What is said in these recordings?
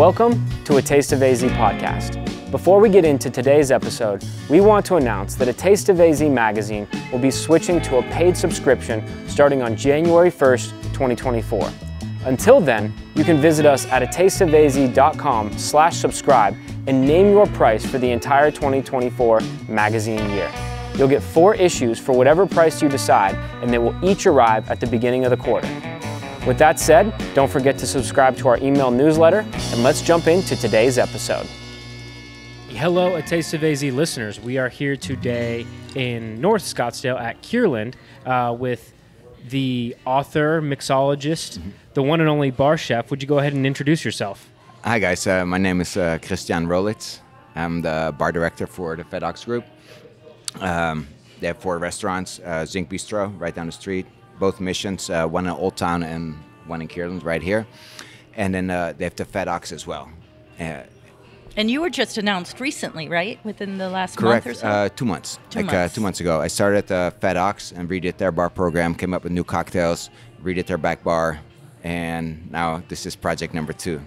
Welcome to A Taste of AZ podcast. Before we get into today's episode, we want to announce that A Taste of AZ magazine will be switching to a paid subscription starting on January 1st, 2024. Until then, you can visit us at atasteofaz.com/subscribe and name your price for the entire 2024 magazine year. You'll get 4 issues for whatever price you decide, and they will each arrive at the beginning of the quarter. With that said, don't forget to subscribe to our email newsletter, and let's jump into today's episode. Hello, A Taste of AZ listeners. We are here today in North Scottsdale at Kierland with the author, mixologist, the one and only bar chef. Would you go ahead and introduce yourself? Hi guys, my name is Christiaan Rollich. I'm the bar director for the FedOx Group. They have 4 restaurants, Zinc Bistro right down the street, both missions, one in Old Town and one in Kierland right here. And then they have the FedOx as well. And you were just announced recently, right? Within the last month or so? Correct, 2 months. 2 months ago. I started at the FedOx and redid their bar program, came up with new cocktails, redid their back bar, and now this is project number 2.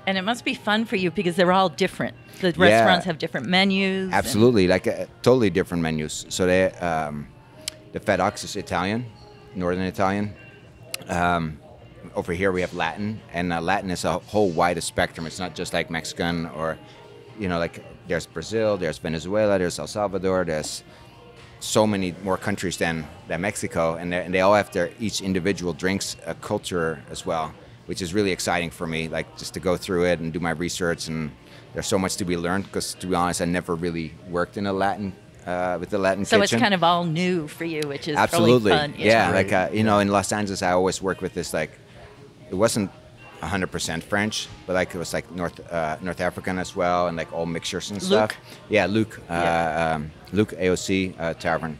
And it must be fun for you because they're all different. The restaurants have different menus. Absolutely, totally different menus. So they, the FedOx is Italian, Northern Italian. Over here we have Latin, and Latin is a whole wider spectrum. It's not just like Mexican or, like there's Brazil, there's Venezuela, there's El Salvador, there's so many more countries than Mexico, and they all have their each individual drinks culture as well, which is really exciting for me, like just to go through it and do my research. And there's so much to be learned because, to be honest, I never really worked in a Latin with the Latin so kitchen. It's kind of all new for you, which is absolutely really fun. Yeah, in Los Angeles, I always work with this it wasn't 100% French, but it was North African as well, and all mixtures and stuff. Yeah, Luke AOC Tavern.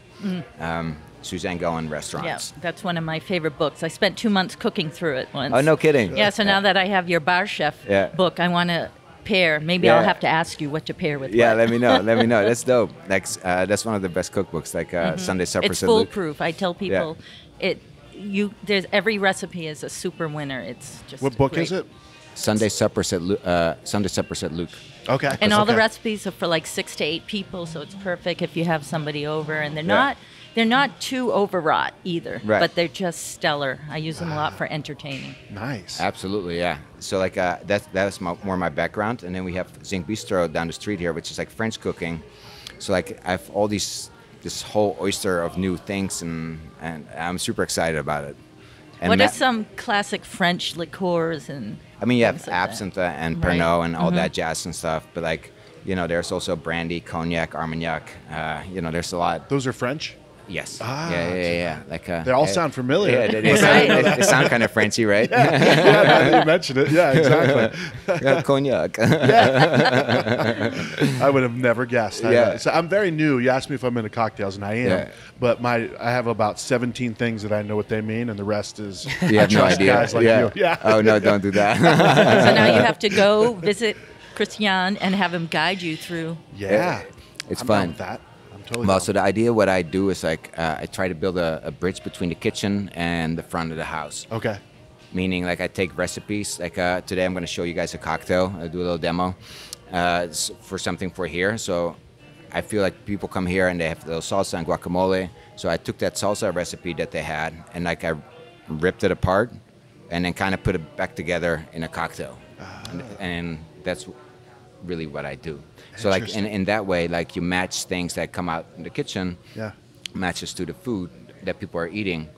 Suzanne Goen restaurants. Yeah, that's one of my favorite books. I spent 2 months cooking through it once. Oh, no kidding. Yeah, so now that I have your bar chef book, I want to pair. Maybe I'll have to ask you what to pair with. Yeah, what. let me know. That's dope. That's one of the best cookbooks, Sunday Suppers. It's foolproof. I tell people there's every recipe is a super winner. It's just what book great. is it? Sunday Suppers at Luke. Okay. And all the recipes are for 6 to 8 people, so it's perfect if you have somebody over. And they're not too overwrought either, but they're just stellar. I use them a lot for entertaining. Nice. Absolutely, yeah. So that's more my background, and then we have Zinc Bistro down the street here, which is French cooking. So I have all this whole oyster of new things, and I'm super excited about it. And what are some classic French liqueurs and? I mean, you have absinthe and Pernod and all that jazz and stuff, but there's also brandy, cognac, Armagnac. There's a lot. Those are French? Yes. Ah, yeah. They all sound familiar. Yeah, they sound kind of Frenchy, right? Yeah, you mentioned it. Yeah, exactly. Cognac. I would have never guessed. So I'm very new. You asked me if I'm into cocktails, and I am. Yeah. But I have about 17 things that I know what they mean, and the rest is you have no idea. Guys like you. Yeah. Oh no, don't do that. So now you have to go visit Christiaan and have him guide you through. Yeah, it's I'm fun. down with that. Totally well, so the idea, what I do is I try to build a bridge between the kitchen and the front of the house. Okay. Meaning, I take recipes. Today, I'm going to show you guys a cocktail. I'll do a little demo for something for here. So I feel like people come here and they have a little salsa and guacamole. So I took that salsa recipe that they had and I ripped it apart and then kind of put it back together in a cocktail. And that's really what I do. So in that way, you match things that come out in the kitchen, matches to the food that people are eating.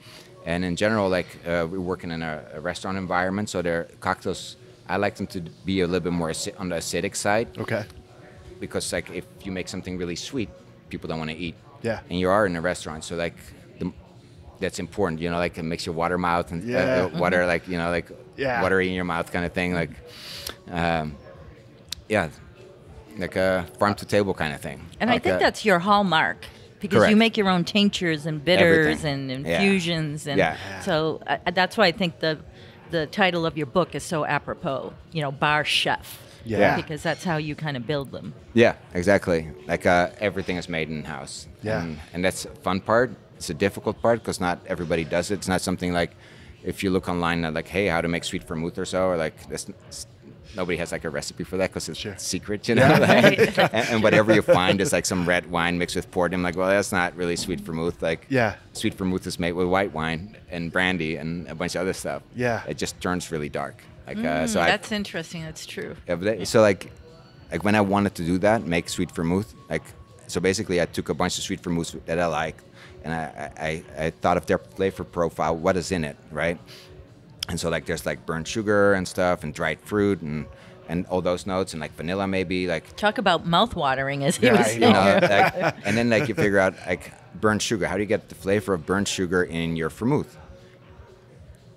And in general, we're working in a restaurant environment, so their cocktails, I like them to be a little bit more on the acidic side. Okay. Because if you make something really sweet, people don't want to eat. Yeah. And you are in a restaurant, so that's important. It makes you water mouth and water, watery in your mouth kind of thing. Farm to table kind of thing. And I think that's your hallmark because you make your own tinctures and bitters and infusions, and so that's why I think the title of your book is so apropos. Bar chef. Yeah. Because that's how you kind of build them. Yeah, exactly. Everything is made in house. Yeah. And that's the fun part. It's a difficult part because not everybody does it. It's not something if you look online, hey, how to make sweet vermouth or so, or nobody has like a recipe for that because it's secret, you know. Like, and whatever you find is like some red wine mixed with port. I'm like, well, that's not really sweet vermouth. Like, sweet vermouth is made with white wine and brandy and a bunch of other stuff. Yeah, it just turns really dark. Like, so that's interesting. That's true. So like when I wanted to do that, make sweet vermouth, like, so basically I took a bunch of sweet vermouths that I liked, and I thought of their flavor profile, what is in it, right? And so like there's like burnt sugar and stuff and dried fruit and all those notes and like vanilla maybe, like. Talk about mouth-watering, as he was saying. You know, like, and then like you figure out like burnt sugar. How do you get the flavor of burnt sugar in your vermouth?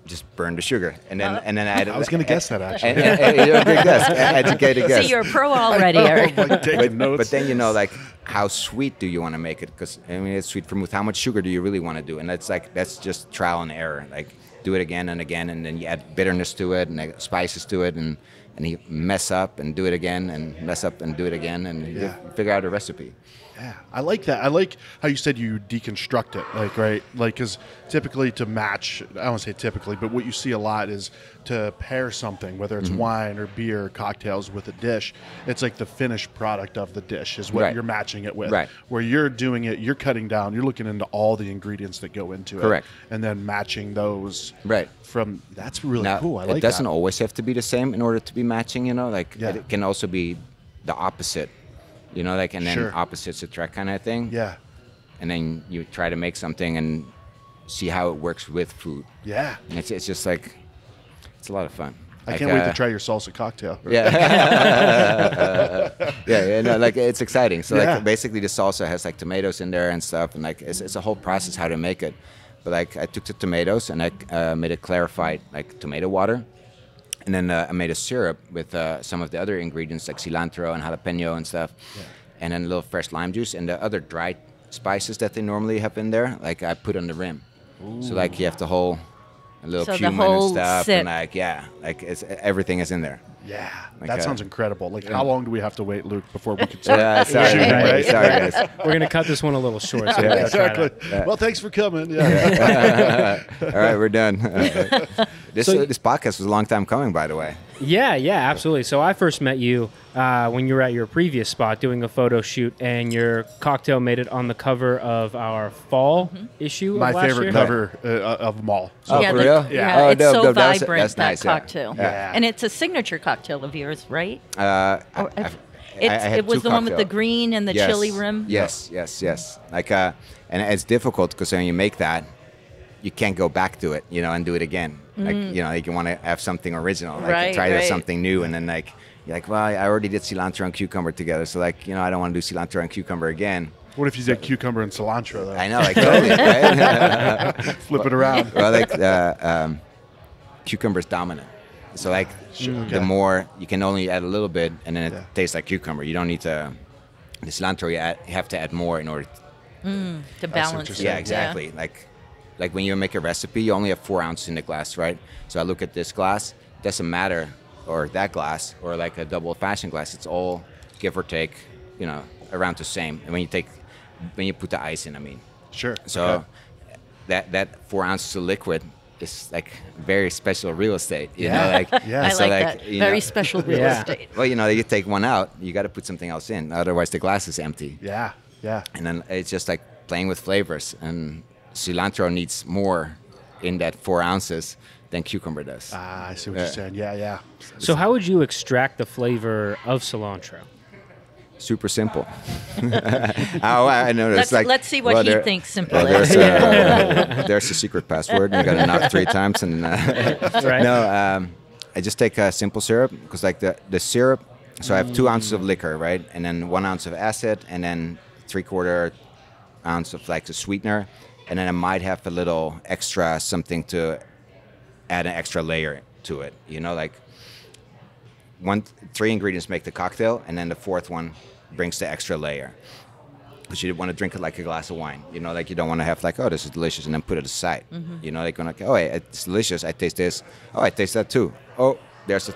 Just burn the sugar, and then add. I was going to guess that actually. You're a good guess, educated guess. See, you're a pro already, Eric. But then you know, like, how sweet do you want to make it? Because I mean, it's sweet vermouth. How much sugar do you really want to do? And that's just trial and error. Like, do it again and again, and then you add bitterness to it and spices to it, and you mess up and do it again, and mess up and do it again, and you figure out a recipe. Yeah, I like that. I like how you said you deconstruct it, like, right? Like, because typically to match, I don't want to say typically, but what you see a lot is to pair something, whether it's wine or beer or cocktails with a dish, it's like the finished product of the dish is what you're matching it with. Right. Where you're doing it, you're cutting down, you're looking into all the ingredients that go into it. And then matching those from, that's really cool. I like that. It doesn't always have to be the same in order to be matching, you know, like it can also be the opposite. You know, like, and then opposites attract kind of thing. Yeah. And then you try to make something and see how it works with food. Yeah. And it's just like, it's a lot of fun. I can't wait to try your salsa cocktail. Yeah. No, like, it's exciting. So like basically the salsa has like tomatoes in there and stuff, and like it's a whole process how to make it. But like I took the tomatoes and I made it clarified like tomato water. And then I made a syrup with some of the other ingredients like cilantro and jalapeno and stuff. Yeah. And then a little fresh lime juice and the other dried spices that they normally have in there, like I put on the rim. Ooh. So like you have the whole little cumin and stuff. And like, everything is in there. Yeah, like, that sounds incredible. Like, how long do we have to wait, Luke, before we can start shooting, right? Sorry, guys. We're going to cut this one a little short. So exactly. Well, thanks for coming. All right, we're done. This podcast was a long time coming, by the way. Yeah, absolutely. So I first met you when you were at your previous spot doing a photo shoot, and your cocktail made it on the cover of our fall issue. My of last favorite year. cover of them all. So, for real? Yeah, it's so vibrant, that's nice, that cocktail. Yeah. And it's a signature cocktail of yours, right? It was the one with the green and the chili rim? Yes. Like, and it's difficult because when you make that, you can't go back to it, you know, and do it again. Like, you know, like you want to have something original, like try something new, and then like you're like, well, I already did cilantro and cucumber together, so like, you know, I don't want to do cilantro and cucumber again. What if you did cucumber and cilantro, though? I know, like totally, right? Flip it around. Well, like cucumber is dominant, so like the more you can only add a little bit, and then it tastes like cucumber. You don't need to. The cilantro you have to add more in order to balance it. Yeah, exactly. Yeah. Like when you make a recipe, you only have 4 ounces in the glass, right? So I look at this glass, it doesn't matter, or that glass, or like a double old-fashioned glass. It's all give or take, you know, around the same. And when you put the ice in, I mean. Sure. So that 4 ounces of liquid is like very special real estate, you know, like I so like that. Very special real estate. Well, you know, you take one out, you got to put something else in, otherwise the glass is empty. Yeah. And then it's just like playing with flavors, and cilantro needs more in that 4 ounces than cucumber does. I see what you're saying. Yeah. So how would you extract the flavor of cilantro? Super simple. I know. Let's see what he thinks simple is. There's a secret password. You got to knock 3 times. And I just take a simple syrup, because like the syrup, so I have 2 ounces of liquor, right? And then 1 ounce of acid, and then 3/4 ounce of like the sweetener. And then I might have a little extra something to add an extra layer to it. You know, like 3 ingredients make the cocktail, and then the 4th one brings the extra layer. Because you want to drink it like a glass of wine. You know, like you don't want to have like, oh, this is delicious, and then put it aside. You know, like, oh, it's delicious. I taste this. Oh, I taste that too. Oh, there's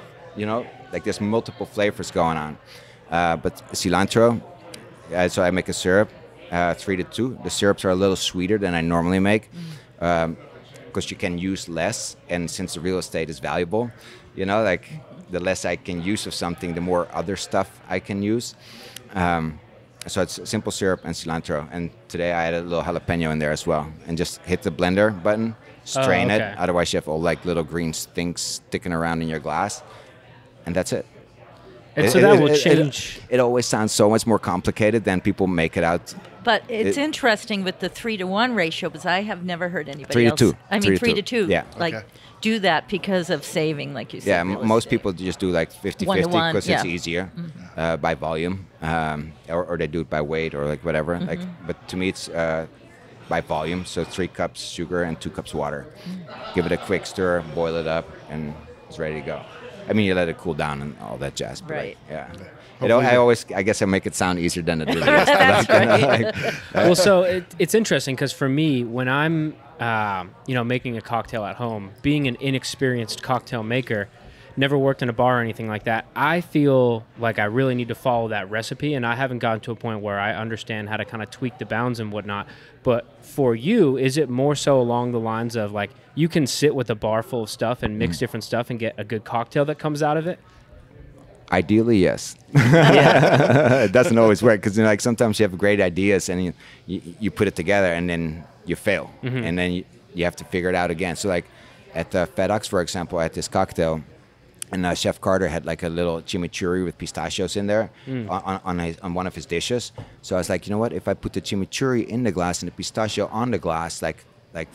like there's multiple flavors going on. But cilantro, so I make a syrup. 3-2. The syrups are a little sweeter than I normally make, because you can use less, and since the real estate is valuable, you know, like the less I can use of something, the more other stuff I can use. So it's simple syrup and cilantro. And today I added a little jalapeno in there as well. And just hit the blender button, strain it. Otherwise you have all like little green things sticking around in your glass. And that's it. And so that will change. It always sounds so much more complicated than people make it out. But it's interesting with the 3-to-1 ratio, because I have never heard anybody 3 to else. 2. I mean, 3 to 2. Yeah. Like, do that because of saving, like you said. Yeah, most people just do like 50-50 because it's easier by volume, or they do it by weight or like whatever. Like, but to me, it's by volume. So 3 cups sugar and 2 cups water. Give it a quick stir, boil it up, and it's ready to go. I mean, you let it cool down and all that jazz. But right. Like, I guess I make it sound easier than it really is. That's right. Well, so it's interesting because for me, when I'm, making a cocktail at home, being an inexperienced cocktail maker, never worked in a bar or anything like that, I feel like I really need to follow that recipe, and I haven't gotten to a point where I understand how to kind of tweak the bounds and whatnot. But for you, is it more so along the lines of like you can sit with a bar full of stuff and mix different stuff and get a good cocktail that comes out of it? Ideally, yes. It doesn't always work because like sometimes you have great ideas and you put it together and then you fail, and then you have to figure it out again. So like at the FedEx, for example, I had this cocktail. And Chef Carter had like a little chimichurri with pistachios in there on one of his dishes. So I was like, you know what? If I put the chimichurri in the glass and the pistachio on the glass, like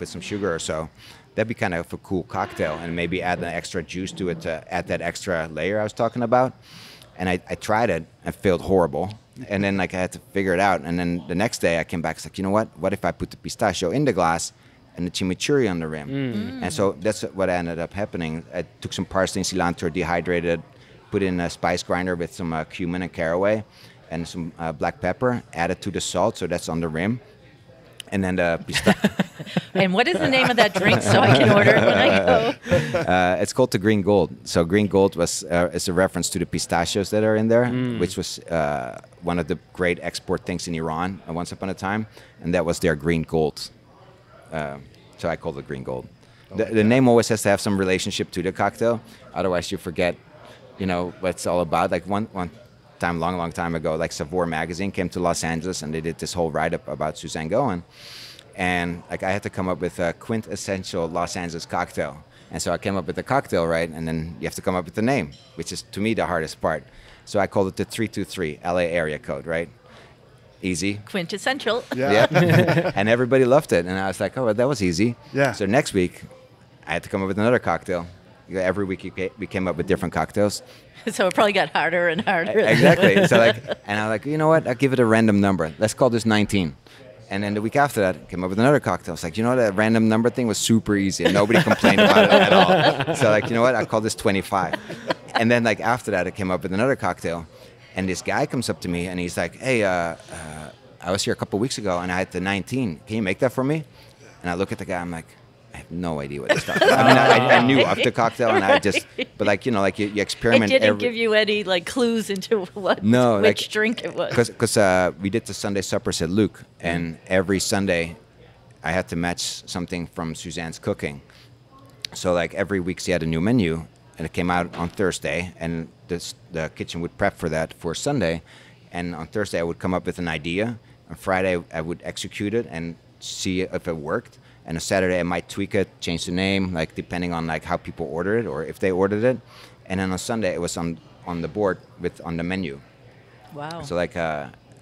with some sugar or so, that'd be kind of a cool cocktail. And maybe add an extra juice to it to add that extra layer I was talking about. And I tried it and failed horrible. And then like I had to figure it out. And then the next day I came back. It's like, you know what? What if I put the pistachio in the glass and the chimichurri on the rim? And so that's what ended up happening. I took some parsley and cilantro, dehydrated, put in a spice grinder with some cumin and caraway and some black pepper, added to the salt, so that's on the rim. And then the pistachio. And what is the name of that drink so I can order it when I go? It's called the Green Gold. So Green Gold is a reference to the pistachios that are in there, which was one of the great export things in Iran once upon a time. And that was their Green Gold. So I call it Green Gold. The name always has to have some relationship to the cocktail. Otherwise, you forget, what it's all about. Like one time, long time ago, like Savoir magazine came to Los Angeles and they did this whole write-up about Suzanne Gohan. And like I had to come up with a quintessential Los Angeles cocktail. And so I came up with the cocktail, right? And then you have to come up with the name, which is, to me, the hardest part. So I called it the 323 LA area code, right? Easy. Quintessential. Yeah. And everybody loved it. And I was like, oh, well, that was easy. Yeah. So next week, I had to come up with another cocktail. Every week we came up with different cocktails. So it probably got harder and harder. Exactly. So and I was like, you know what? I'll give it a random number. Let's call this 19. And then the week after that, I came up with another cocktail. I was like, you know, that random number thing was super easy. And nobody complained about it at all. So like, you know what? I call this 25. And then like after that, I came up with another cocktail. And this guy comes up to me and he's like, hey, I was here a couple weeks ago and I had the 19. Can you make that for me? And I look at the guy, I'm like, I have no idea what he's talking about. I mean, I knew of the cocktail and I just, but like, you experiment. It didn't give you any like clues into which drink it was. Because we did the Sunday suppers at Luke and every Sunday I had to match something from Suzanne's cooking. So like every week she had a new menu and it came out on Thursday and the kitchen would prep for that for Sunday. And on Thursday I would come up with an idea. On Friday I would execute it and see if it worked. And on Saturday I might tweak it, change the name, like depending on like how people ordered it or if they ordered it. And then on Sunday it was on the board on the menu. Wow. So like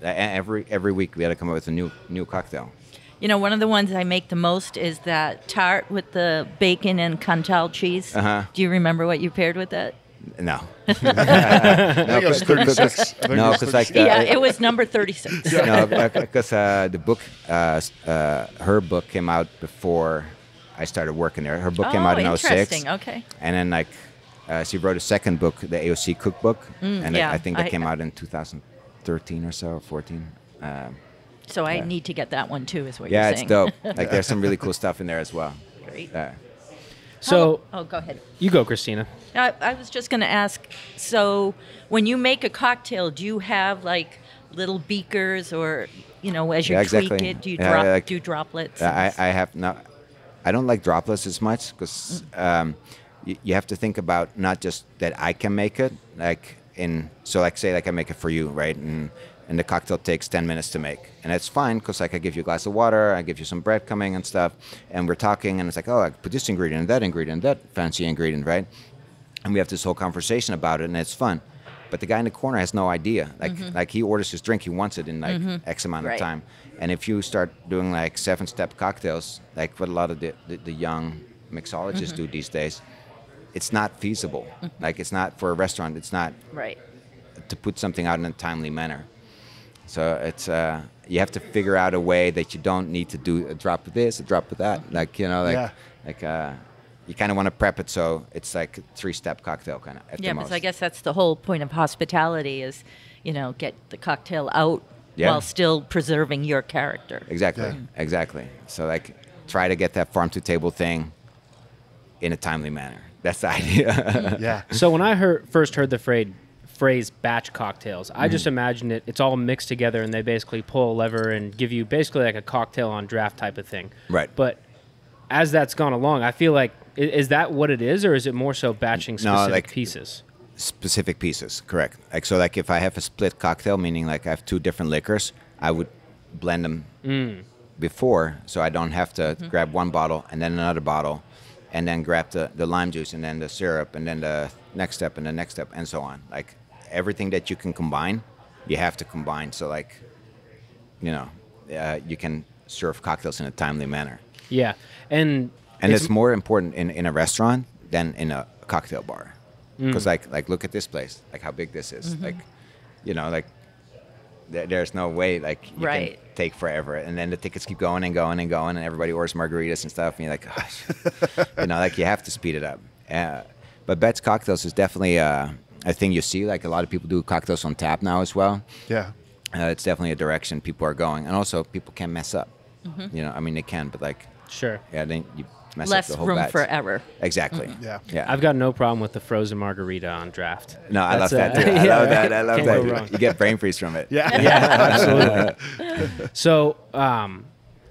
every week we had to come up with a new cocktail. You know, one of the ones I make the most is that tart with the bacon and Cantal cheese. Uh-huh. Do you remember what you paired with that? No. I think it was 36. No, because like it was number 36. No, because the book, her book came out before I started working there. Her book came out in 2006. Interesting. Okay. And then like she wrote a second book, the AOC cookbook, and yeah, I think that came out in 2013 or so, 14. So I need to get that one too, is what you're saying. Yeah, it's dope. Like there's some really cool stuff in there as well. Great. So, go ahead. You go, Christina. I was just going to ask, so when you make a cocktail, do you have like little beakers or, as you tweak it, do you do droplets? I have not. I don't like droplets as much because you have to think about not just that I can make it, say I make it for you, right? And the cocktail takes 10 minutes to make. And that's fine, because I give you a glass of water, I give you some bread coming and stuff, and we're talking, and it's like, oh, I put this ingredient, that fancy ingredient, right? And we have this whole conversation about it, and it's fun. But the guy in the corner has no idea. Like he orders his drink, he wants it in X amount of time. And if you start doing 7-step cocktails, like what a lot of the young mixologists do these days, it's not feasible. It's not for a restaurant. It's not to put something out in a timely manner. So it's you have to figure out a way that you don't need to do a drop of this, a drop of that. You kind of want to prep it so it's like a 3-step cocktail kind of at the most. Because I guess that's the whole point of hospitality is, get the cocktail out while still preserving your character. Exactly. So try to get that farm to table thing in a timely manner. That's the idea. So when I first heard the phrase batch cocktails, I just imagined it's all mixed together and they basically pull a lever and give you basically like a cocktail on draft type of thing. Right. But as that's gone along, I feel like, is that what it is, or is it more so batching specific pieces? Specific pieces, correct. If I have a split cocktail, meaning I have 2 different liquors, I would blend them before, so I don't have to grab one bottle and then another bottle, and then grab the lime juice and then the syrup and then the next step and the next step and so on. Everything that you can combine, you have to combine. So you can serve cocktails in a timely manner. Yeah, and it's more important in a restaurant than in a cocktail bar, because look at this place, how big this is, there's no way you can take forever, and then the tickets keep going and going and going, and everybody orders margaritas and stuff, and you're like, gosh, you have to speed it up. But batch cocktails is definitely a thing you see. A lot of people do cocktails on tap now as well. Yeah, it's definitely a direction people are going, and also people can mess up. They can, but sure. Yeah, then you mess less up the whole room batch. for error. Exactly. Yeah. I've got no problem with the frozen margarita on draft. No, I love that too. I love that. I love Can't go that. wrong. You get brain freeze from it. Yeah, absolutely. So,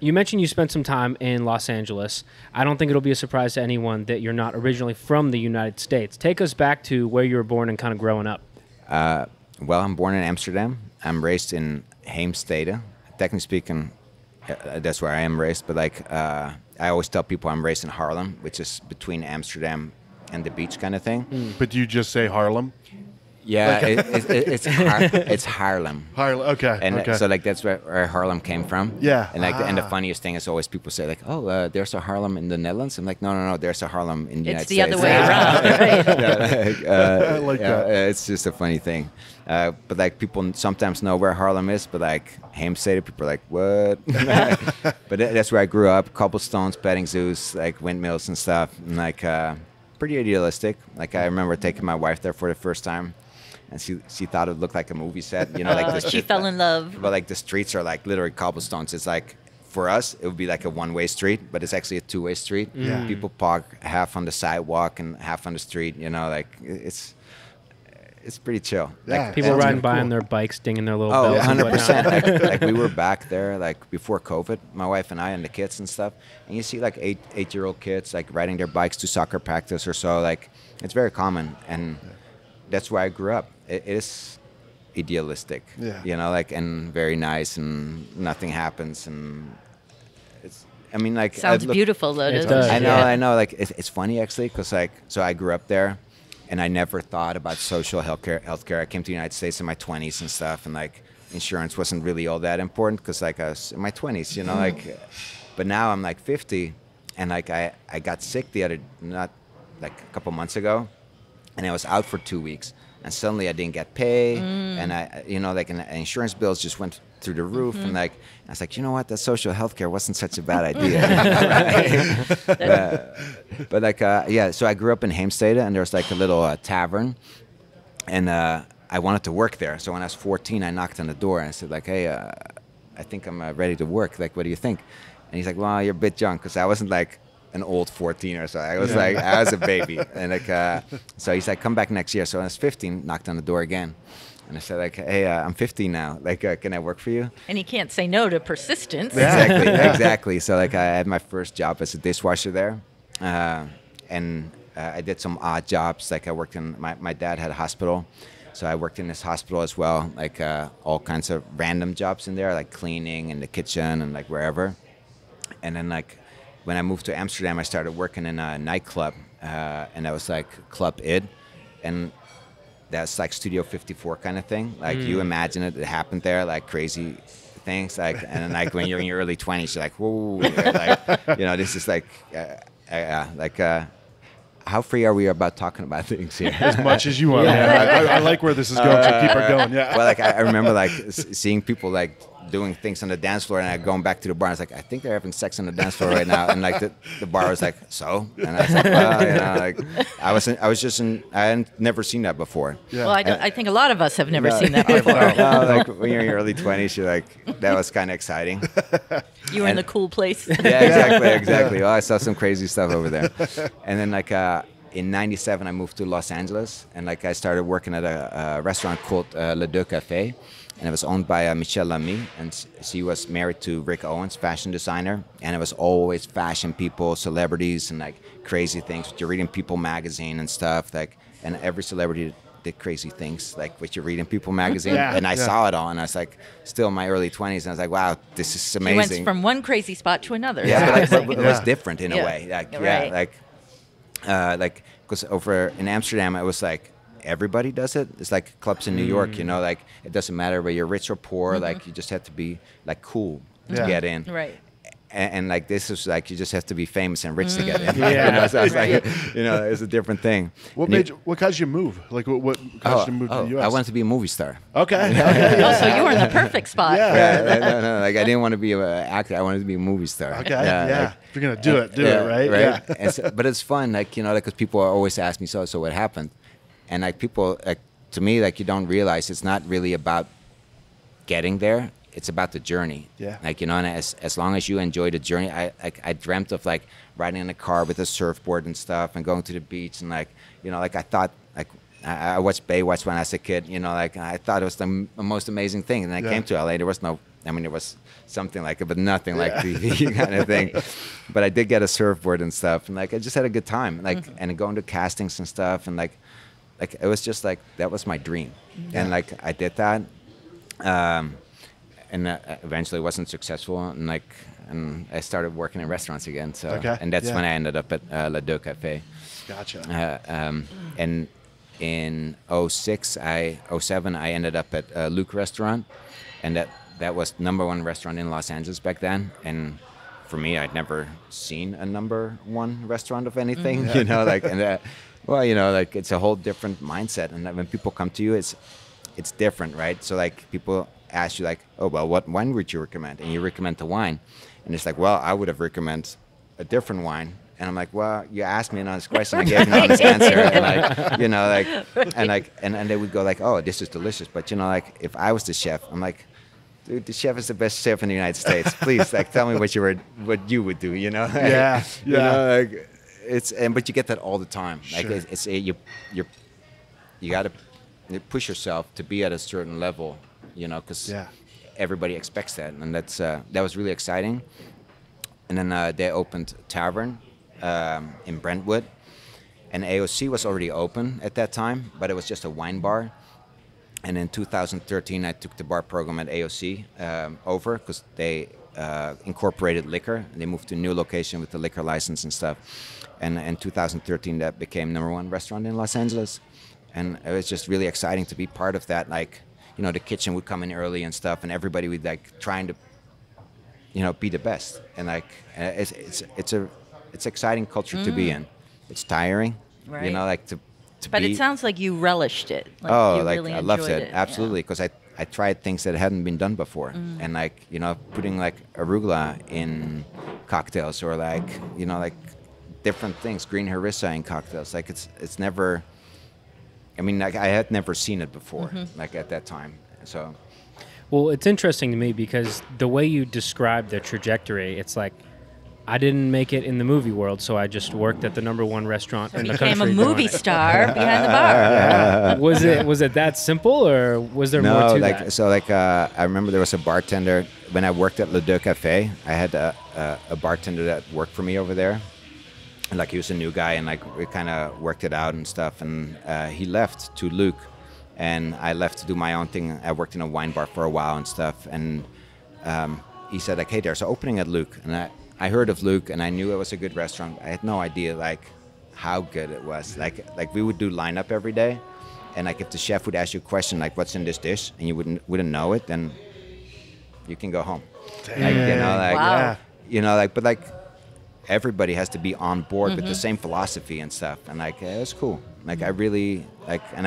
you mentioned you spent some time in Los Angeles. I don't think it'll be a surprise to anyone that you're not originally from the United States. Take us back to where you were born and kind of growing up. Well, I'm born in Amsterdam. I'm raised in Heemstede. Technically speaking, that's where I am raised. But I always tell people I'm raised in Haarlem, which is between Amsterdam and the beach kind of thing. But do you just say Harlem? Yeah, it's Haarlem. Haarlem, okay. And so that's where Haarlem came from. Yeah. And and the funniest thing is always people say there's a Harlem in the Netherlands. I'm like, no, there's a Harlem in the United States. It's the other way around, right? I like that. It's just a funny thing. But people sometimes know where Harlem is, but Heemstede, people are like, what? But that's where I grew up. Cobblestones, petting zoos, windmills and stuff. And pretty idealistic. I remember taking my wife there for the first time. And she thought it looked like a movie set, she fell in love. But the streets are literally cobblestones. It's for us, it would be a one-way street, but it's actually a two-way street. Yeah. People park half on the sidewalk and half on the street. It's pretty chill. Yeah, people riding by on their bikes, dinging their little bells. 100%. We were back there before COVID, my wife and I and the kids and stuff, and you see eight-year-old kids riding their bikes to soccer practice or so. It's very common, and that's where I grew up. It is idealistic, and very nice, and nothing happens, and it's. Sounds beautiful, though. It does. I know. It's funny actually, because so I grew up there, and I never thought about social healthcare. I came to the United States in my 20s and stuff, and insurance wasn't really all that important because I was in my 20s, But now I'm 50, and I got sick not a couple months ago, and I was out for 2 weeks. And suddenly I didn't get pay, and and insurance bills just went through the roof, and I was like, you know what, that social healthcare wasn't such a bad idea. So I grew up in Heemstede, and there was a little tavern, and I wanted to work there. So when I was 14, I knocked on the door and I said hey, I think I'm ready to work. What do you think? And he's like, well, you're a bit young, because I wasn't an old 14 or so. I was I was a baby, and so he's like, come back next year. So when I was 15, knocked on the door again, and I said hey, I'm 15 now. Can I work for you? And he can't say no to persistence. Exactly. So I had my first job as a dishwasher there, and I did some odd jobs. Like I worked in, my dad had a hospital. So I worked in this hospital as well, like all kinds of random jobs in there, like cleaning in the kitchen and like wherever. And then like when I moved to Amsterdam, I started working in a nightclub, and that was like Club Id, and that's like Studio 54 kind of thing. Like you imagine it happened there, like crazy things, like, and then like when you're in your early 20s, you're like, whoa, like, you know, this is like, how free are we about talking about things here? As much as you want. Yeah. I like where this is going, so keep her going. Yeah. Well, like I remember like seeing people like doing things on the dance floor, and I going back to the bar. And I was like, I think they're having sex on the dance floor right now. And like the bar was like, so, and I was like, well, you know, like I had never seen that before. Yeah. Well, I think a lot of us have never seen that before. Like when you're in your early 20s, you're like, that was kind of exciting. You were in the cool place. Yeah, exactly. Well, I saw some crazy stuff over there. And then like in '97, I moved to Los Angeles, and like I started working at a restaurant called Le Deux Café. And it was owned by Michelle Lamy, and she was married to Rick Owens, fashion designer. And it was always fashion people, celebrities, and like crazy things. You're reading People magazine and stuff, like, and every celebrity did crazy things, like what you read in People magazine. And I saw it all, and I was like, still in my early 20s, and I was like, wow, this is amazing. You went from one crazy spot to another. Yeah, but it was different in a way. Like, like, because over in Amsterdam, it was like, everybody does it. It's like clubs in New York, you know, like it doesn't matter whether you're rich or poor, like you just have to be like cool to get in. Right. And like this is like you just have to be famous and rich to get in. You know, so it's like, you know, it's a different thing. What caused you to move? Like what caused you to move to the US? I wanted to be a movie star. Okay. So you were in the perfect spot. No, like I didn't want to be an actor. I wanted to be a movie star. Okay. Like, if you're gonna do it, right? Right. And so, but it's fun, like, you know, because people always ask me, so what happened? And like people, like to me, like you don't realize it's not really about getting there. It's about the journey. Yeah. Like, you know, and as long as you enjoy the journey, I dreamt of like riding in a car with a surfboard and stuff and going to the beach and like, you know, like I thought like I watched Baywatch when I was a kid, you know, like I thought it was the most amazing thing. And then I came to LA. There was no, I mean, there was something like it, but nothing like TV kind of thing. But I did get a surfboard and stuff. And like, I just had a good time. Like, and going to castings and stuff. And like it was just like, that was my dream. And like, I did that. And eventually wasn't successful. And I started working in restaurants again. So, and that's when I ended up at Le Deux Café. Gotcha. And in 07, I ended up at Luke Restaurant. And that was #1 restaurant in Los Angeles back then. And for me, I'd never seen a #1 restaurant of anything, you know, like, and well, you know, like it's a whole different mindset. And when people come to you, it's different, right? So like people ask you like, oh, well, what wine would you recommend? And you recommend the wine. And it's like, well, I would have recommended a different wine. And I'm like, well, you asked me an honest question, I gave an honest answer. And like, you know, like, and like, and they would go like, oh, this is delicious. But you know, like if I was the chef, I'm like, dude, the chef is the best chef in the United States. Please, like, tell me what you would do, you know? Like, you know, like, but you get that all the time. Like you got to push yourself to be at a certain level, you know, because everybody expects that, and that was really exciting. And then they opened Tavern in Brentwood, and AOC was already open at that time, but it was just a wine bar. And in 2013, I took the bar program at AOC over because they incorporated liquor. They moved to a new location with the liquor license and stuff. And in 2013, that became #1 restaurant in Los Angeles. And it was just really exciting to be part of that. Like, you know, the kitchen would come in early and stuff, and everybody would like trying to, you know, be the best. And like, it's exciting culture to be in. It's tiring, you know, like to but it sounds like you relished it. Like you really I loved it. Absolutely, because I tried things that hadn't been done before, and like, you know, putting like arugula in cocktails, or like, you know, like different things, green harissa in cocktails. Like it's never. I mean, like I had never seen it before, like at that time. So, well, it's interesting to me because the way you describe the trajectory, it's like I didn't make it in the movie world, so I just worked at the #1 restaurant in the country. Became a movie star behind the bar. Was it that simple, or was there more to that? So like I remember there was a bartender when I worked at Le Deux Café. I had a bartender that worked for me over there, And like he was a new guy, and like we kind of worked it out and stuff. And he left to Luke, and I left to do my own thing. I worked in a wine bar for a while and stuff. And he said like, hey, there's an opening at Luke. And I heard of Luke, and I knew it was a good restaurant. I had no idea like how good it was. Like we would do lineup every day, and like if the chef would ask you a question like, what's in this dish, and you wouldn't know it, then you can go home. Dang. Like, you know, like Wow. you know, like, but like everybody has to be on board with the same philosophy and stuff. And like it was cool. Like I really like, and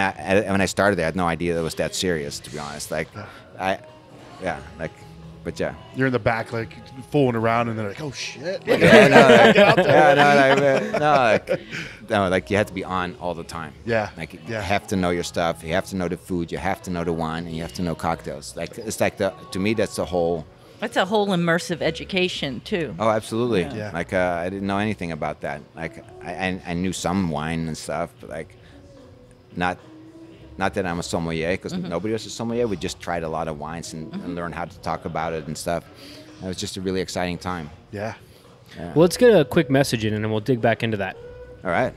when I started there, I had no idea it was that serious, to be honest. Like but yeah. You're in the back, like fooling around, and they're like, "Oh shit!" Like you have to be on all the time. Yeah. Like you have to know your stuff. You have to know the food. You have to know the wine, and you have to know cocktails. Like it's like to me, that's the whole. That's a whole immersive education too. Oh, absolutely. Yeah. Like I didn't know anything about that. Like I knew some wine and stuff, but like not that I'm a sommelier, because nobody was a sommelier. We just tried a lot of wines and learned how to talk about it and stuff. It was just a really exciting time. Yeah. Well, let's get a quick message in, and then we'll dig back into that. All right.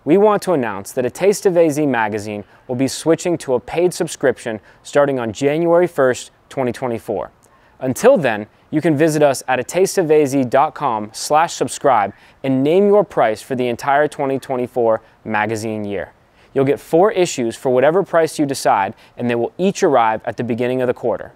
We want to announce that A Taste of AZ magazine will be switching to a paid subscription starting on January 1st, 2024. Until then, you can visit us at atasteofaz.com/subscribe and name your price for the entire 2024 magazine year. You'll get 4 issues for whatever price you decide, and they will each arrive at the beginning of the quarter.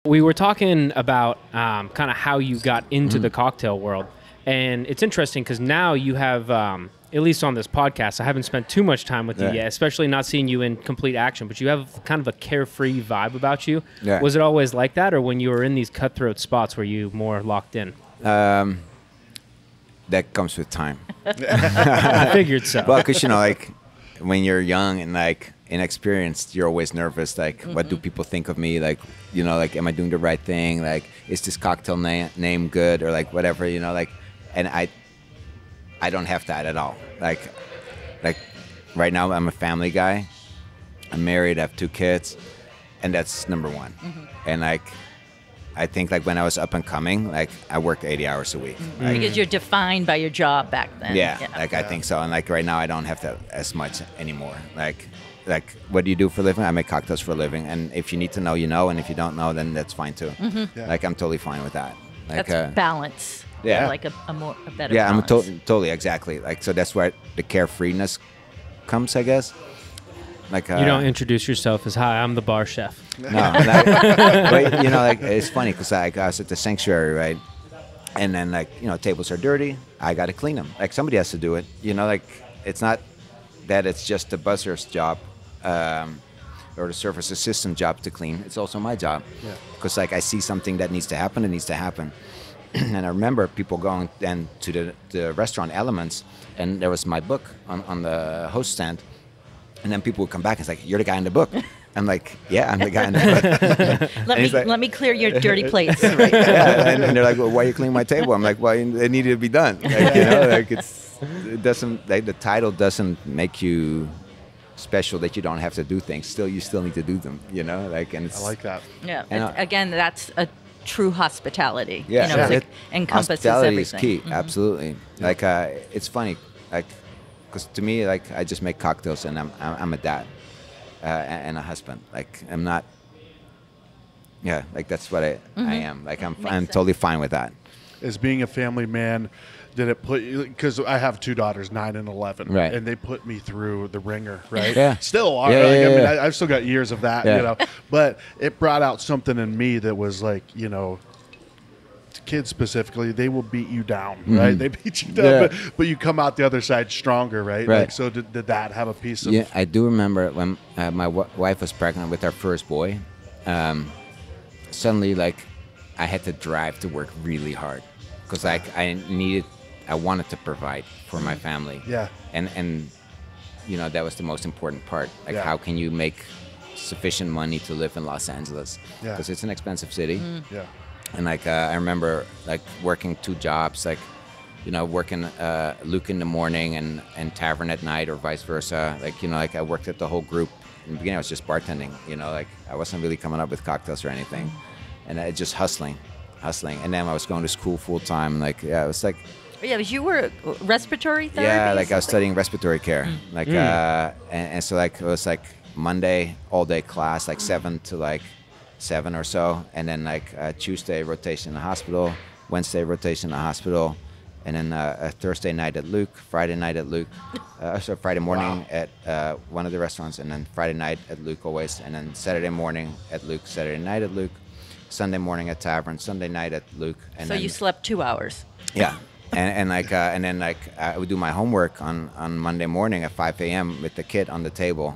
We were talking about kind of how you got into the cocktail world, and it's interesting because now you have, at least on this podcast, I haven't spent too much time with you yet, especially not seeing you in complete action, but you have kind of a carefree vibe about you. Yeah. Was it always like that, or when you were in these cutthroat spots were you more locked in? That comes with time. I figured so. Well, because, you know, like, when you're young and, like, inexperienced, you're always nervous. Like, what do people think of me? Like, you know, like, am I doing the right thing? Like, is this cocktail name good? Or, like, whatever, you know, like, and I don't have that at all. Like right now, I'm a family guy. I'm married. I have 2 kids, and that's number one. And like, I think like when I was up and coming, like I worked 80 hours a week. Like, Because you're defined by your job back then. Yeah. I think so. And like right now, I don't have that as much anymore. Like, what do you do for a living? I make cocktails for a living, and if you need to know, you know, and if you don't know, then that's fine too. Like I'm totally fine with that. Like, that's balance. Yeah. Like a better yeah, balance. I'm totally, exactly. Like, so that's where the carefreeness comes, I guess. Like, you don't introduce yourself as, hi, I'm the bar chef. No, but, you know, like, it's funny because I was at the sanctuary, right? And then, like, you know, tables are dirty. I got to clean them. Like, somebody has to do it. You know, like, it's not that it's just the buzzer's job or the service assistant job to clean. It's also my job. Because, like, I see something that needs to happen, it needs to happen. And I remember people going then to the restaurant Elements, and there was my book on the host stand. And then people would come back and it's like, you're the guy in the book. I'm like, yeah, I'm the guy in the book. Let me clear your dirty plates. Right, yeah. And they're like, well, why are you cleaning my table? I'm like, well, it needed to be done. Like, you know, like it doesn't, like the title doesn't make you special that you don't have to do things. You still need to do them, you know? Like, and it's, I like that. Yeah. again, that's a true hospitality. Yeah. You know, it encompasses hospitality everything. is key. Absolutely. Like, it's funny, like, because to me, like, I just make cocktails and I'm a dad and a husband. Like, I'm not, like that's what I am. Like, I'm totally fine with that. As being a family man, did it put you, because I have 2 daughters, 9 and 11, right? And they put me through the ringer, right? Yeah. Still are. I mean, I've still got years of that, you know. But it brought out something in me that was like, you know, kids specifically, they will beat you down, right? They beat you down, but you come out the other side stronger, right? Like, so did that have a piece of? Yeah, I do remember when my wife was pregnant with our first boy. Suddenly, like, I had to drive to work really hard because like I wanted to provide for my family. Yeah. And you know, that was the most important part. Like, how can you make sufficient money to live in Los Angeles? Because it's an expensive city. Yeah. And like I remember like working 2 jobs, like, you know, working Luke in the morning and Tavern at night, or vice versa. Like, you know, like I worked at the whole group. In the beginning, I was just bartending. You know, like I wasn't really coming up with cocktails or anything, and I just hustling. And then I was going to school full time. Like, it was like Yeah, but you were respiratory therapy. Yeah, like I was studying respiratory care, like and so like it was like Monday all day class, like 7 to like 7 or so, and then like Tuesday rotation in the hospital, Wednesday rotation in the hospital, and then a Thursday night at Luke, Friday night at Luke, so Friday morning at one of the restaurants, and then Friday night at Luke always, and then Saturday morning at Luke, Saturday night at Luke, Sunday morning at Tavern, Sunday night at Luke. And so then, you slept 2 hours. Yeah. And then I would do my homework on Monday morning at 5 a.m. with the kid on the table,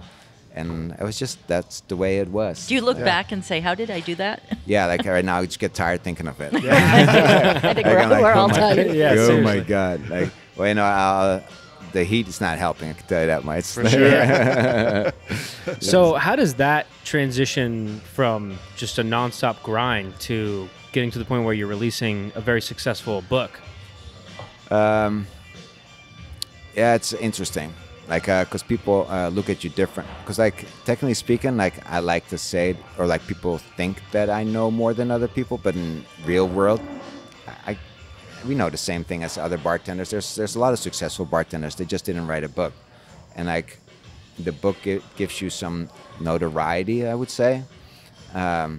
and it was just, that's the way it was. Do you look back and say, how did I do that? Yeah, like right now I just get tired thinking of it. I think we're all tired. Yeah, oh my God! Like, well, you know, the heat is not helping. I can tell you that much. For sure. So how does that transition from just a nonstop grind to getting to the point where you're releasing a very successful book? Yeah, it's interesting, like, because people look at you different. Because, like, technically speaking, like, I like to say, or like people think that I know more than other people, but in real world, we know the same thing as other bartenders. There's a lot of successful bartenders. They just didn't write a book, and like, the book gives you some notoriety, I would say. I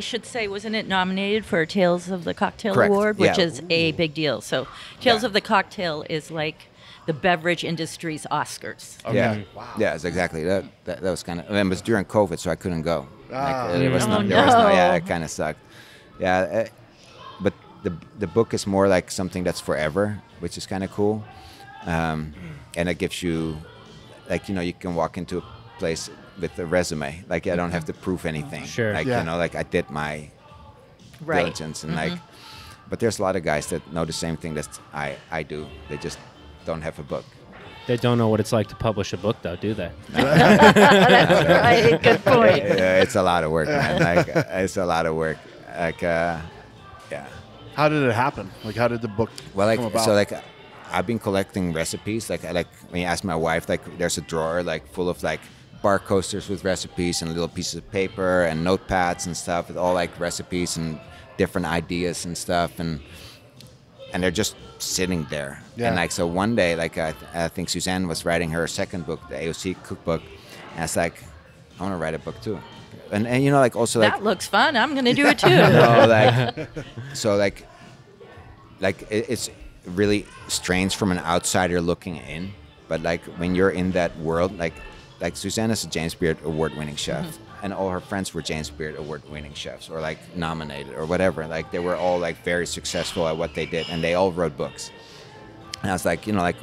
should say, wasn't it nominated for a Tales of the Cocktail Correct. Award, which Yeah. is a big deal. So Tales of the Cocktail is like the beverage industry's Oscars. Okay. Yeah, Wow. yeah, it's exactly that. That was kind of. It was during COVID, so I couldn't go. Ah. Like, there was Oh, there was no. no. Yeah, it kind of sucked. Yeah, but the book is more like something that's forever, which is kind of cool, and it gives you, like, you know, you can walk into a place with a resume. Like, I don't have to prove anything. Sure. Like, Yeah. you know, like, I did my Right. diligence, and like, but there's a lot of guys that know the same thing that I do. They just don't have a book. They don't know what it's like to publish a book, though, do they? That's right. Good point. Yeah, it's a lot of work, man. Like, it's a lot of work. Like, yeah. How did it happen? Like, how did the book Well, like, come about? so, like, I've been collecting recipes. Like, when you ask my wife, like, there's a drawer, like, full of, like, bar coasters with recipes and little pieces of paper and notepads and stuff with all, like, recipes and different ideas and stuff. And they're just sitting there. Yeah. And, like, so one day, like, I think Suzanne was writing her second book, the AOC cookbook. And I was like, I want to write a book, too. And you know, like, also, like, That looks fun. I'm going to do it too. no, like, so like it's really strange from an outsider looking in, but like, when you're in that world, like Suzanne is a James Beard award-winning chef, and all her friends were James Beard award-winning chefs, or like nominated or whatever. Like, they were all like very successful at what they did, and they all wrote books. And I was like, you know, like,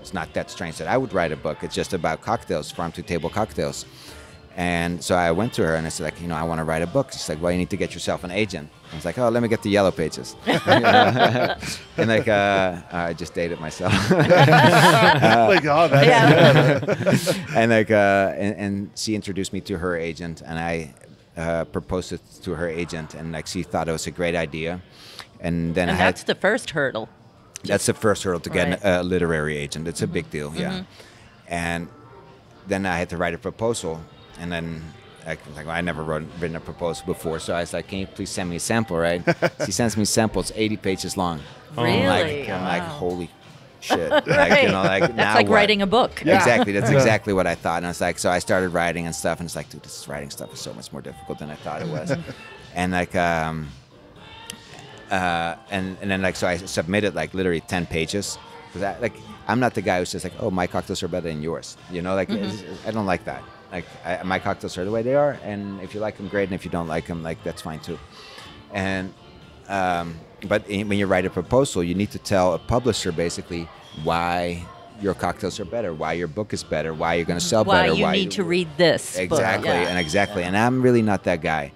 it's not that strange that I would write a book. It's just about cocktails, farm-to-table cocktails. And so I went to her and I said, like, you know, I want to write a book. She's like, well, you need to get yourself an agent. I was like, oh, let me get the yellow pages. And like, I just dated myself. like, oh, that's good. And like, and she introduced me to her agent, and I proposed it to her agent, and like, she thought it was a great idea. And then And that's the first hurdle. that's the first hurdle to get Right. a literary agent. It's a big deal, yeah. And then I had to write a proposal. And then I was like, well, I never written a proposal before, so I was like, can you please send me a sample, right? She sends me samples, 80 pages long. Really? I'm like, Wow. holy shit. Like, Right. you know, like, That's now like what? writing a book. Yeah. Exactly. That's exactly what I thought. And I was like, so I started writing and stuff, and it's like, dude, this writing stuff is so much more difficult than I thought it was. And like, and then like, so I submitted like literally 10 pages. Because I'm not the guy who says like, oh, my cocktails are better than yours. You know, like, I don't like that. Like, my cocktails are the way they are, and if you like them, great, and if you don't like them, like, that's fine too. And but when you write a proposal, you need to tell a publisher basically why your cocktails are better, why your book is better, why you're going to sell Why better, you need to read this book. exactly Yeah. and exactly. And I'm really not that guy.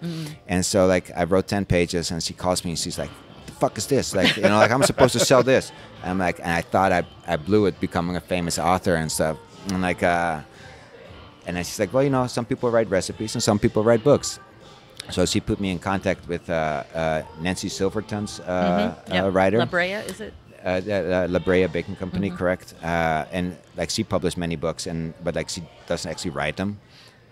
And so like, I wrote 10 pages, and she calls me and she's like, what the fuck is this? Like, you know, like, I'm supposed to sell this. And I'm like, and I thought I blew it becoming a famous author and stuff. And like, and then she's like, well, you know, some people write recipes and some people write books. So she put me in contact with Nancy Silverton's Yep. writer. La Brea, is it? La Brea Baking Company, correct? And like, she published many books, but like, she doesn't actually write them.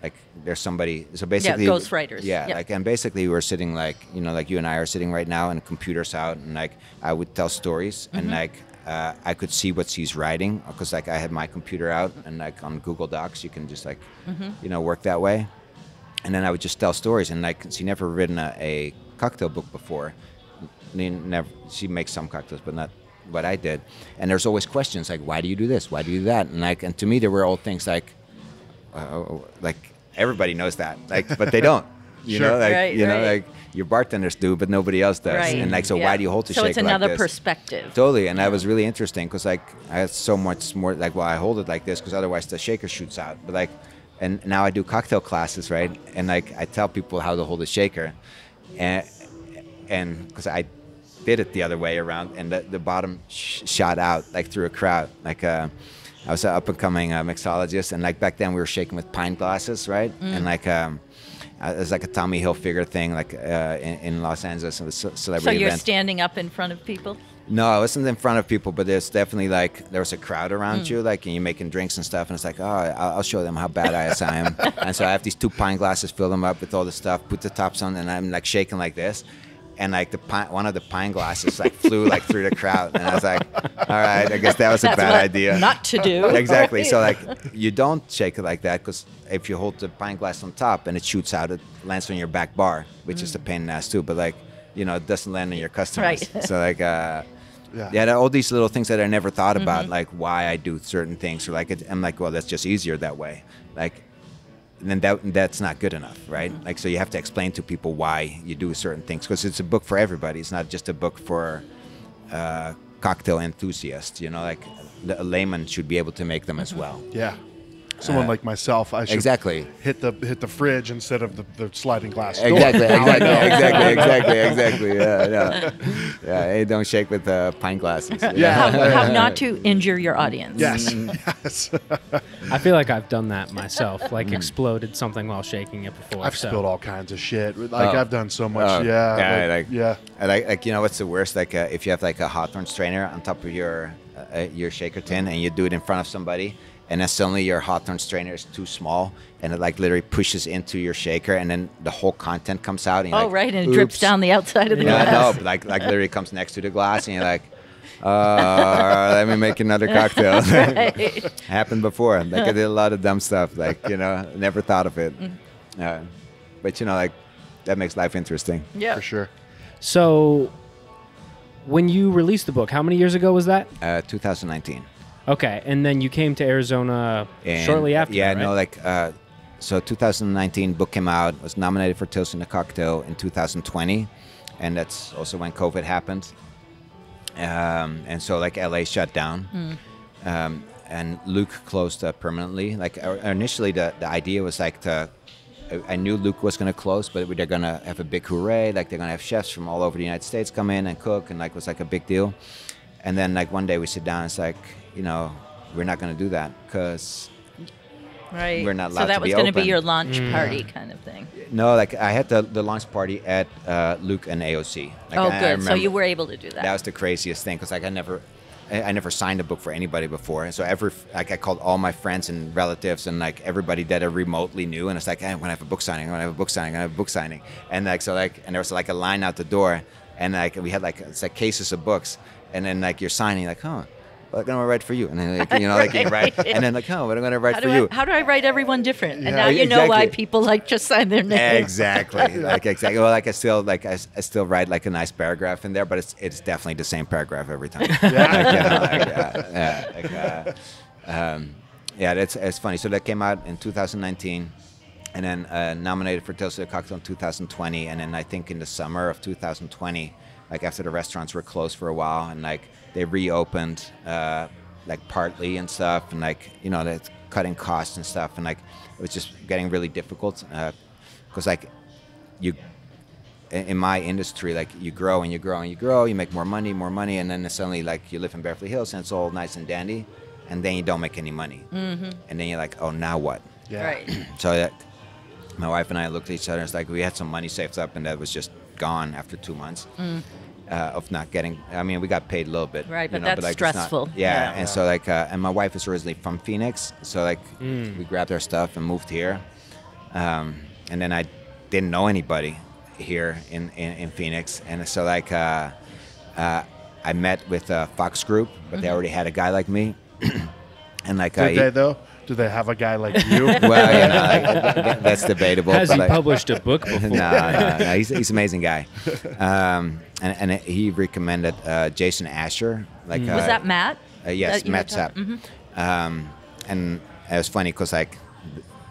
like there's somebody. So basically, ghostwriters. Yeah, like, and basically we're sitting like, you know, like you and I are sitting right now, and the computer's out, and like I would tell stories, and like I could see what she's writing because like I had my computer out, and like on Google Docs you can just like you know, work that way, and then I would just tell stories, and like she never written a cocktail book before. She makes some cocktails, but not what I did. And there's always questions like, why do you do this? Why do you do that? And like, and to me, there were all things like everybody knows that, like, but they don't. You know, like you know, like your bartenders do, but nobody else does. Right. And like, so why do you hold the shaker like this? So it's another perspective. Totally, and that was really interesting because like I had so much more like, well, I hold it like this because otherwise the shaker shoots out. But like, and now I do cocktail classes, right? And like I tell people how to hold a shaker, and because I did it the other way around, and the bottom shot out like through a crowd. Like I was an up and coming mixologist, and like back then we were shaking with pint glasses, right? And like it was like a Tommy Hilfiger thing, like in Los Angeles. It was a celebrity So you're event. standing up in front of people? No, I wasn't in front of people, but there's definitely like there was a crowd around you, like, and you're making drinks and stuff, and it's like, oh, I'll show them how badass I am. And so I have these 2 pint glasses, fill them up with all the stuff, put the tops on, and I'm like shaking like this. And like one of the pine glasses like flew like through the crowd, and I was like, all right, I guess that was a bad idea. Not to do. Exactly. So like you don't shake it like that, because if you hold the pine glass on top and it shoots out, it lands on your back bar, which is a pain in the ass too. But like, you know, it doesn't land on your customers. Right. So like, there are all these little things that I never thought about, like why I do certain things, or like I'm like, well, that's just easier that way. Like. And then that's not good enough, right? Like, so you have to explain to people why you do certain things, because it's a book for everybody. It's not just a book for cocktail enthusiasts. You know, like a layman should be able to make them as well. Yeah. Someone like myself, I should hit the fridge instead of the sliding glass door. Exactly. Yeah. Hey, don't shake with pint glasses. How not to injure your audience. Yes. I feel like I've done that myself, like exploded something while shaking it before. I've spilled all kinds of shit. Like I've done so much. Like you know what's the worst? Like if you have like a Hawthorne strainer on top of your shaker tin, and you do it in front of somebody, and then suddenly your Hawthorne strainer is too small, and it like literally pushes into your shaker, and then the whole content comes out. And you're and it drips down the outside of the glass. No, but like literally comes next to the glass, and you're like, let me make another cocktail. Happened before. Like I did a lot of dumb stuff. Like, you know, never thought of it. But you know, like that makes life interesting. Yeah, for sure. So, when you released the book, how many years ago was that? 2019. Okay, and then you came to Arizona shortly after. Yeah, that, right? no, like so 2019 book came out, was nominated for Toast in the Cocktail in 2020, and that's also when COVID happened. And so like LA shut down, and Luke closed permanently. Like initially the idea was like I knew Luke was going to close, but they're going to have a big hooray. Like they're going to have chefs from all over the United States come in and cook, and like it was like a big deal. And then like one day we sit down and it's like, you know, we're not going to do that because we're not allowed to be open. So that was going to be your launch party kind of thing. No, like I had the launch party at Luke and AOC. Like, good. So you were able to do that. That was the craziest thing, because like I never signed a book for anybody before. So I called all my friends and relatives and like everybody that I remotely knew, and it's like, hey, I'm gonna have a book signing. And like and there was like a line out the door, and like we had like it's like cases of books, and then like you're signing like, huh. I'm gonna write for you, and then like, you know, like you write, and then like, oh, what am I gonna write for you? How do I write everyone different? And now you know why people like just sign their name. Exactly. Well, like I still write like a nice paragraph in there, but it's definitely the same paragraph every time. It's funny. So that came out in 2019, and then nominated for Toast of the Cocktail in 2020, and then I think in the summer of 2020, like after the restaurants were closed for a while, and like they reopened like partly and stuff, and like, you know, that's cutting costs and stuff, and like it was just getting really difficult because like you in my industry, like you grow and you grow and you grow, you make more money, and then suddenly like you live in Beverly Hills and it's all nice and dandy, and then you don't make any money, and then you're like, oh, now what? So my wife and I looked at each other, and it's like we had some money saved up, and that was just gone after 2 months. Of not getting, I mean, we got paid a little bit, right? But you know, that's but like stressful. And so like, and my wife is originally from Phoenix, so like we grabbed our stuff and moved here, and then I didn't know anybody here in Phoenix, and so like I met with Fox Group, but they already had a guy like me, and like did they though? Do they have a guy like you? Well, that's debatable. Has he published a book before? No. He's an amazing guy, and he recommended Jason Asher. Like, was that Matt? Yes, Matt Sapp. And it was funny because like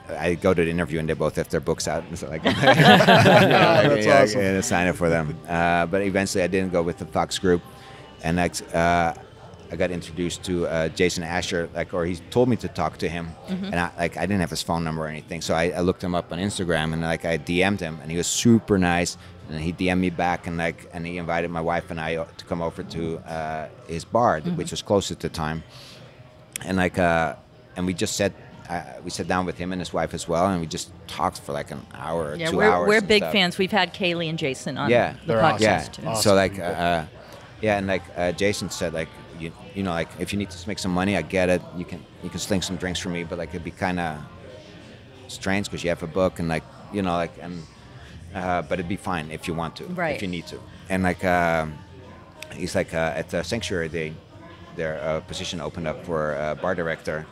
I go to the interview and they both have their books out, and so like, that's awesome. And sign up for them. But eventually, I didn't go with the Fox Group, and like. I got introduced to Jason Asher, or he told me to talk to him, and I didn't have his phone number or anything, so I looked him up on Instagram, and I DM'd him, and he was super nice, and he DM'd me back, and he invited my wife and I to come over to his bar, which was close at the time, and and we just sat down with him and his wife as well, and we just talked for like an hour or 2 hours. We're big fans. We've had Kaylee and Jason on the podcast too. Awesome. So like, and Jason said like. You know, like if you need to make some money, I get it. You can sling some drinks for me, but like it'd be kind of strange because you have a book and like but it'd be fine if you want to, if you need to. And like he's like at the Sanctuary, their position opened up for a bar director,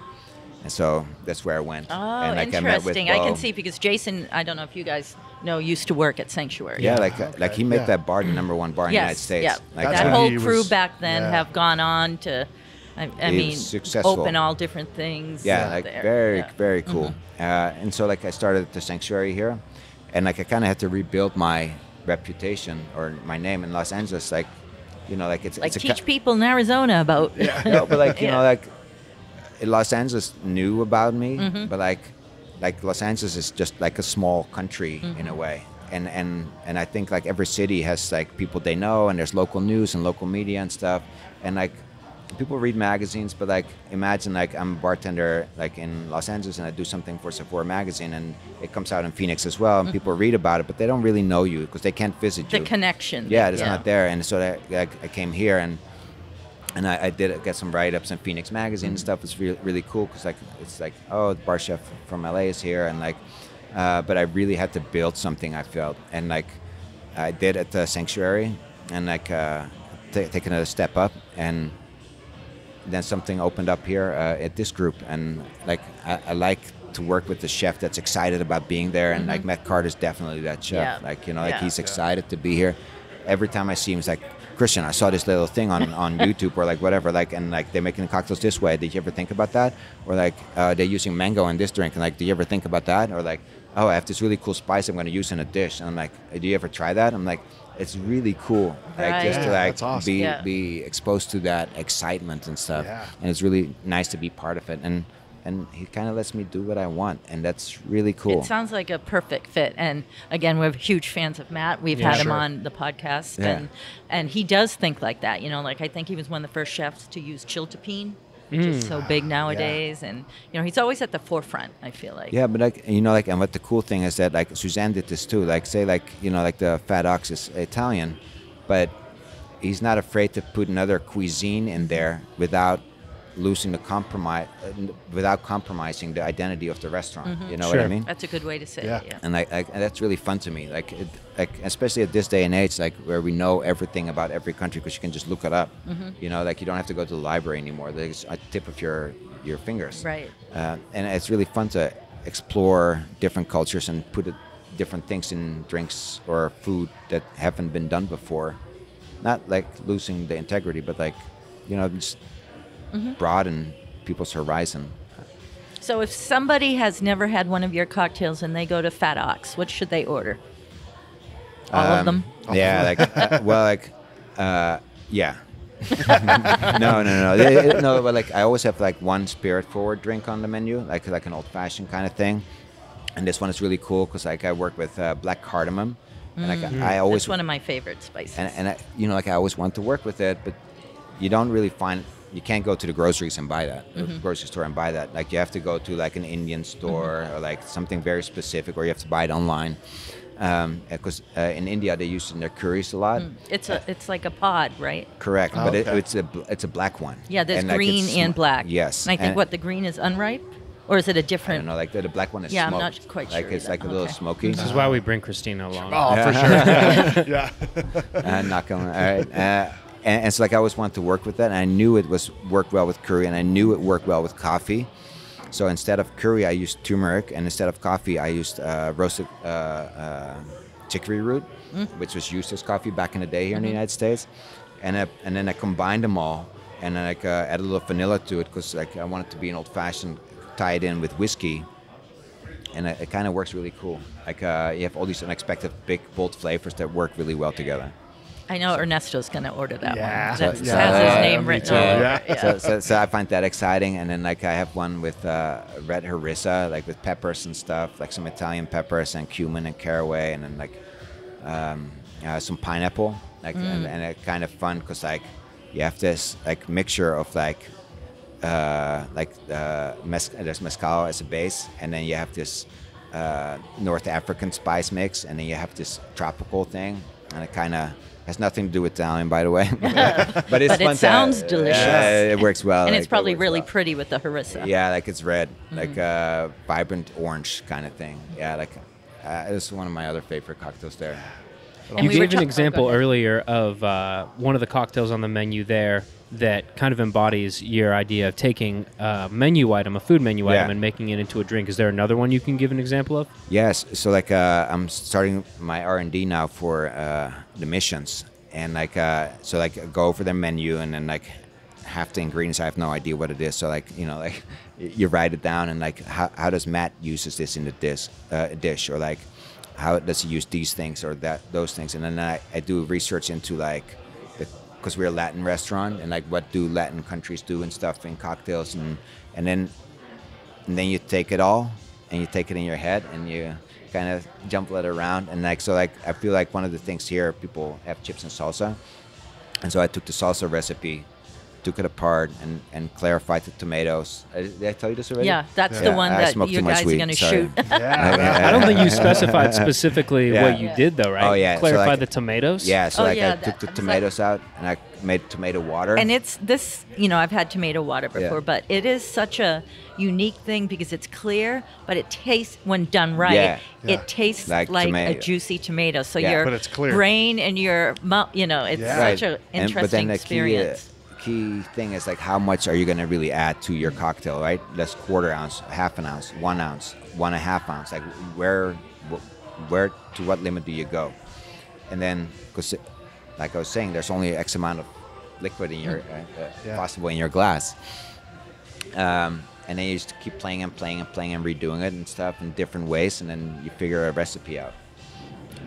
and so that's where I went. Oh, and like interesting. I can see because Jason, I don't know if you guys know, used to work at Sanctuary. Yeah, like he made that bar the #1 bar in the United States. Yeah, like, that whole crew back then have gone on to, I mean, successful. open all different things. Yeah, like there. very cool. And so like I started at the Sanctuary here, and like I kind of had to rebuild my reputation or my name in Los Angeles. Like, you know, like it's teach people in Arizona about. No, but like you know, like Los Angeles knew about me, but like Los Angeles is just like a small country in a way, and I think like every city has like people they know, and there's local news and local media and stuff, and like people read magazines, but like imagine like I'm a bartender like in Los Angeles and I do something for Sephora magazine and it comes out in Phoenix as well, and people read about it, but they don't really know you because they can't visit you. The connection. Yeah, it's not there, and so I came here and I did get some write-ups in Phoenix magazine and stuff. It's really cool because like it's like, oh, the bar chef from LA is here, and like but I really had to build something, I felt, and like I did at the Sanctuary, and like take another step up, and then something opened up here at this group, and like I like to work with the chef that's excited about being there, and like Matt Carter's definitely that chef. Like, you know, like he's excited to be here. Every time I see him, he's like, Christiaan, I saw this little thing on YouTube or like whatever, like, and like they're making the cocktails this way. Did you ever think about that? Or like they're using mango in this drink, and like, do you ever think about that? Or like, oh, I have this really cool spice I'm going to use in a dish, and I'm like, do you ever try that? I'm like, it's really cool, like just to like awesome. be exposed to that excitement and stuff, and it's really nice to be part of it. And he kind of lets me do what I want, and that's really cool. It sounds like a perfect fit. And again, we're huge fans of Matt. We've had him on the podcast, and he does think like that. You know, like I think he was one of the first chefs to use chiltepine, which is so big nowadays. And you know, he's always at the forefront, I feel like. Yeah, but like, you know, like, and what the cool thing is that like Suzanne did this too. Like, say like, you know, like the Fat Ox is Italian, but he's not afraid to put another cuisine in there without losing the without compromising the identity of the restaurant. You know what I mean? That's a good way to say it. Yeah. And and that's really fun to me. Like especially at this day and age, like where we know everything about every country because you can just look it up. You know, like you don't have to go to the library anymore. There's a tip of your fingers. Right. And it's really fun to explore different cultures and put different things in drinks or food that haven't been done before. Not like losing the integrity, but like, you know, just broaden people's horizon. So if somebody has never had one of your cocktails and they go to Fat Ox, what should they order? All of them? Yeah, like, well, like, yeah. No, but like I always have like one spirit-forward drink on the menu, like an old-fashioned kind of thing. And this one is really cool because like I work with black cardamom. And like I always... That's one of my favorite spices. And I, you know, like I always want to work with it, but you don't really find... You can't go to the groceries and buy that, or grocery store and buy that. Like you have to go to like an Indian store or like something very specific, or you have to buy it online. Because in India they use it in their curries a lot. It's like a pod, right? Correct, but it's a black one. Yeah, there's green and black. Yes, And I think the green is unripe. Or is it a different? I don't know, like the black one is yeah, smoked. I'm not quite like sure. it's like a little smoky. This is why we bring Christina along. Oh, for sure. Yeah. Not going. All right. And so like I always wanted to work with that, and I knew it was worked well with curry, and I knew it worked well with coffee. So instead of curry, I used turmeric, and instead of coffee, I used roasted chicory root, which was used as coffee back in the day here in the United States. And then I combined them all, and then I added a little vanilla to it because like I want it to be an old-fashioned, tie it in with whiskey, and it kind of works really cool. Like you have all these unexpected, big, bold flavors that work really well together. I know Ernesto's going to order that one. That has his name written all over. Yeah. So I find that exciting. And then like I have one with red harissa, like with peppers and stuff, like some Italian peppers and cumin and caraway, and then like some pineapple. Like and it's kind of fun because like you have this like mixture of like there's mezcal as a base, and then you have this North African spice mix, and then you have this tropical thing, and it kind of has nothing to do with Italian, by the way. but it's but it sounds delicious. It works well. And it's probably really pretty with the harissa. Yeah, like it's red, like a vibrant orange kind of thing. Yeah, like it's one of my other favorite cocktails there. You gave an example earlier of one of the cocktails on the menu there that kind of embodies your idea of taking a menu item, a food menu item, and making it into a drink. Is there another one you can give an example of? Yes. So like I'm starting my R&D now for the missions, and like so like I go over their menu, and then like half the ingredients I have no idea what it is. So like like you write it down, and like how does Matt uses this in the dish, or like how does he use these things or those things, and then I do research into like because we're a Latin restaurant, and like what do Latin countries do and stuff in cocktails, and then you take it all and you take it in your head and you kind of jumble it around, and like so like I feel like one of the things here people have chips and salsa, and so I took the salsa recipe, took it apart and clarified the tomatoes. Did I tell you this already? Yeah, that's the one that you guys are going to shoot. I don't think you specified specifically what you did, though, right? Oh, yeah. Clarify so like, the tomatoes? Yeah, so I took the tomatoes out, and I made tomato water. And it's this, I've had tomato water before, but it is such a unique thing because it's clear, but it tastes, when done right, it tastes like a juicy tomato. So your but it's clear. brain and your mouth, it's such an interesting experience. Key thing is like how much are you going to really add to your cocktail, right? That's quarter ounce, half an ounce, 1 ounce, 1.5 ounce. Like where to what limit do you go? And then because like I was saying, there's only X amount of liquid in your possible in your glass, and then you just keep playing and redoing it and stuff in different ways, and then you figure a recipe out.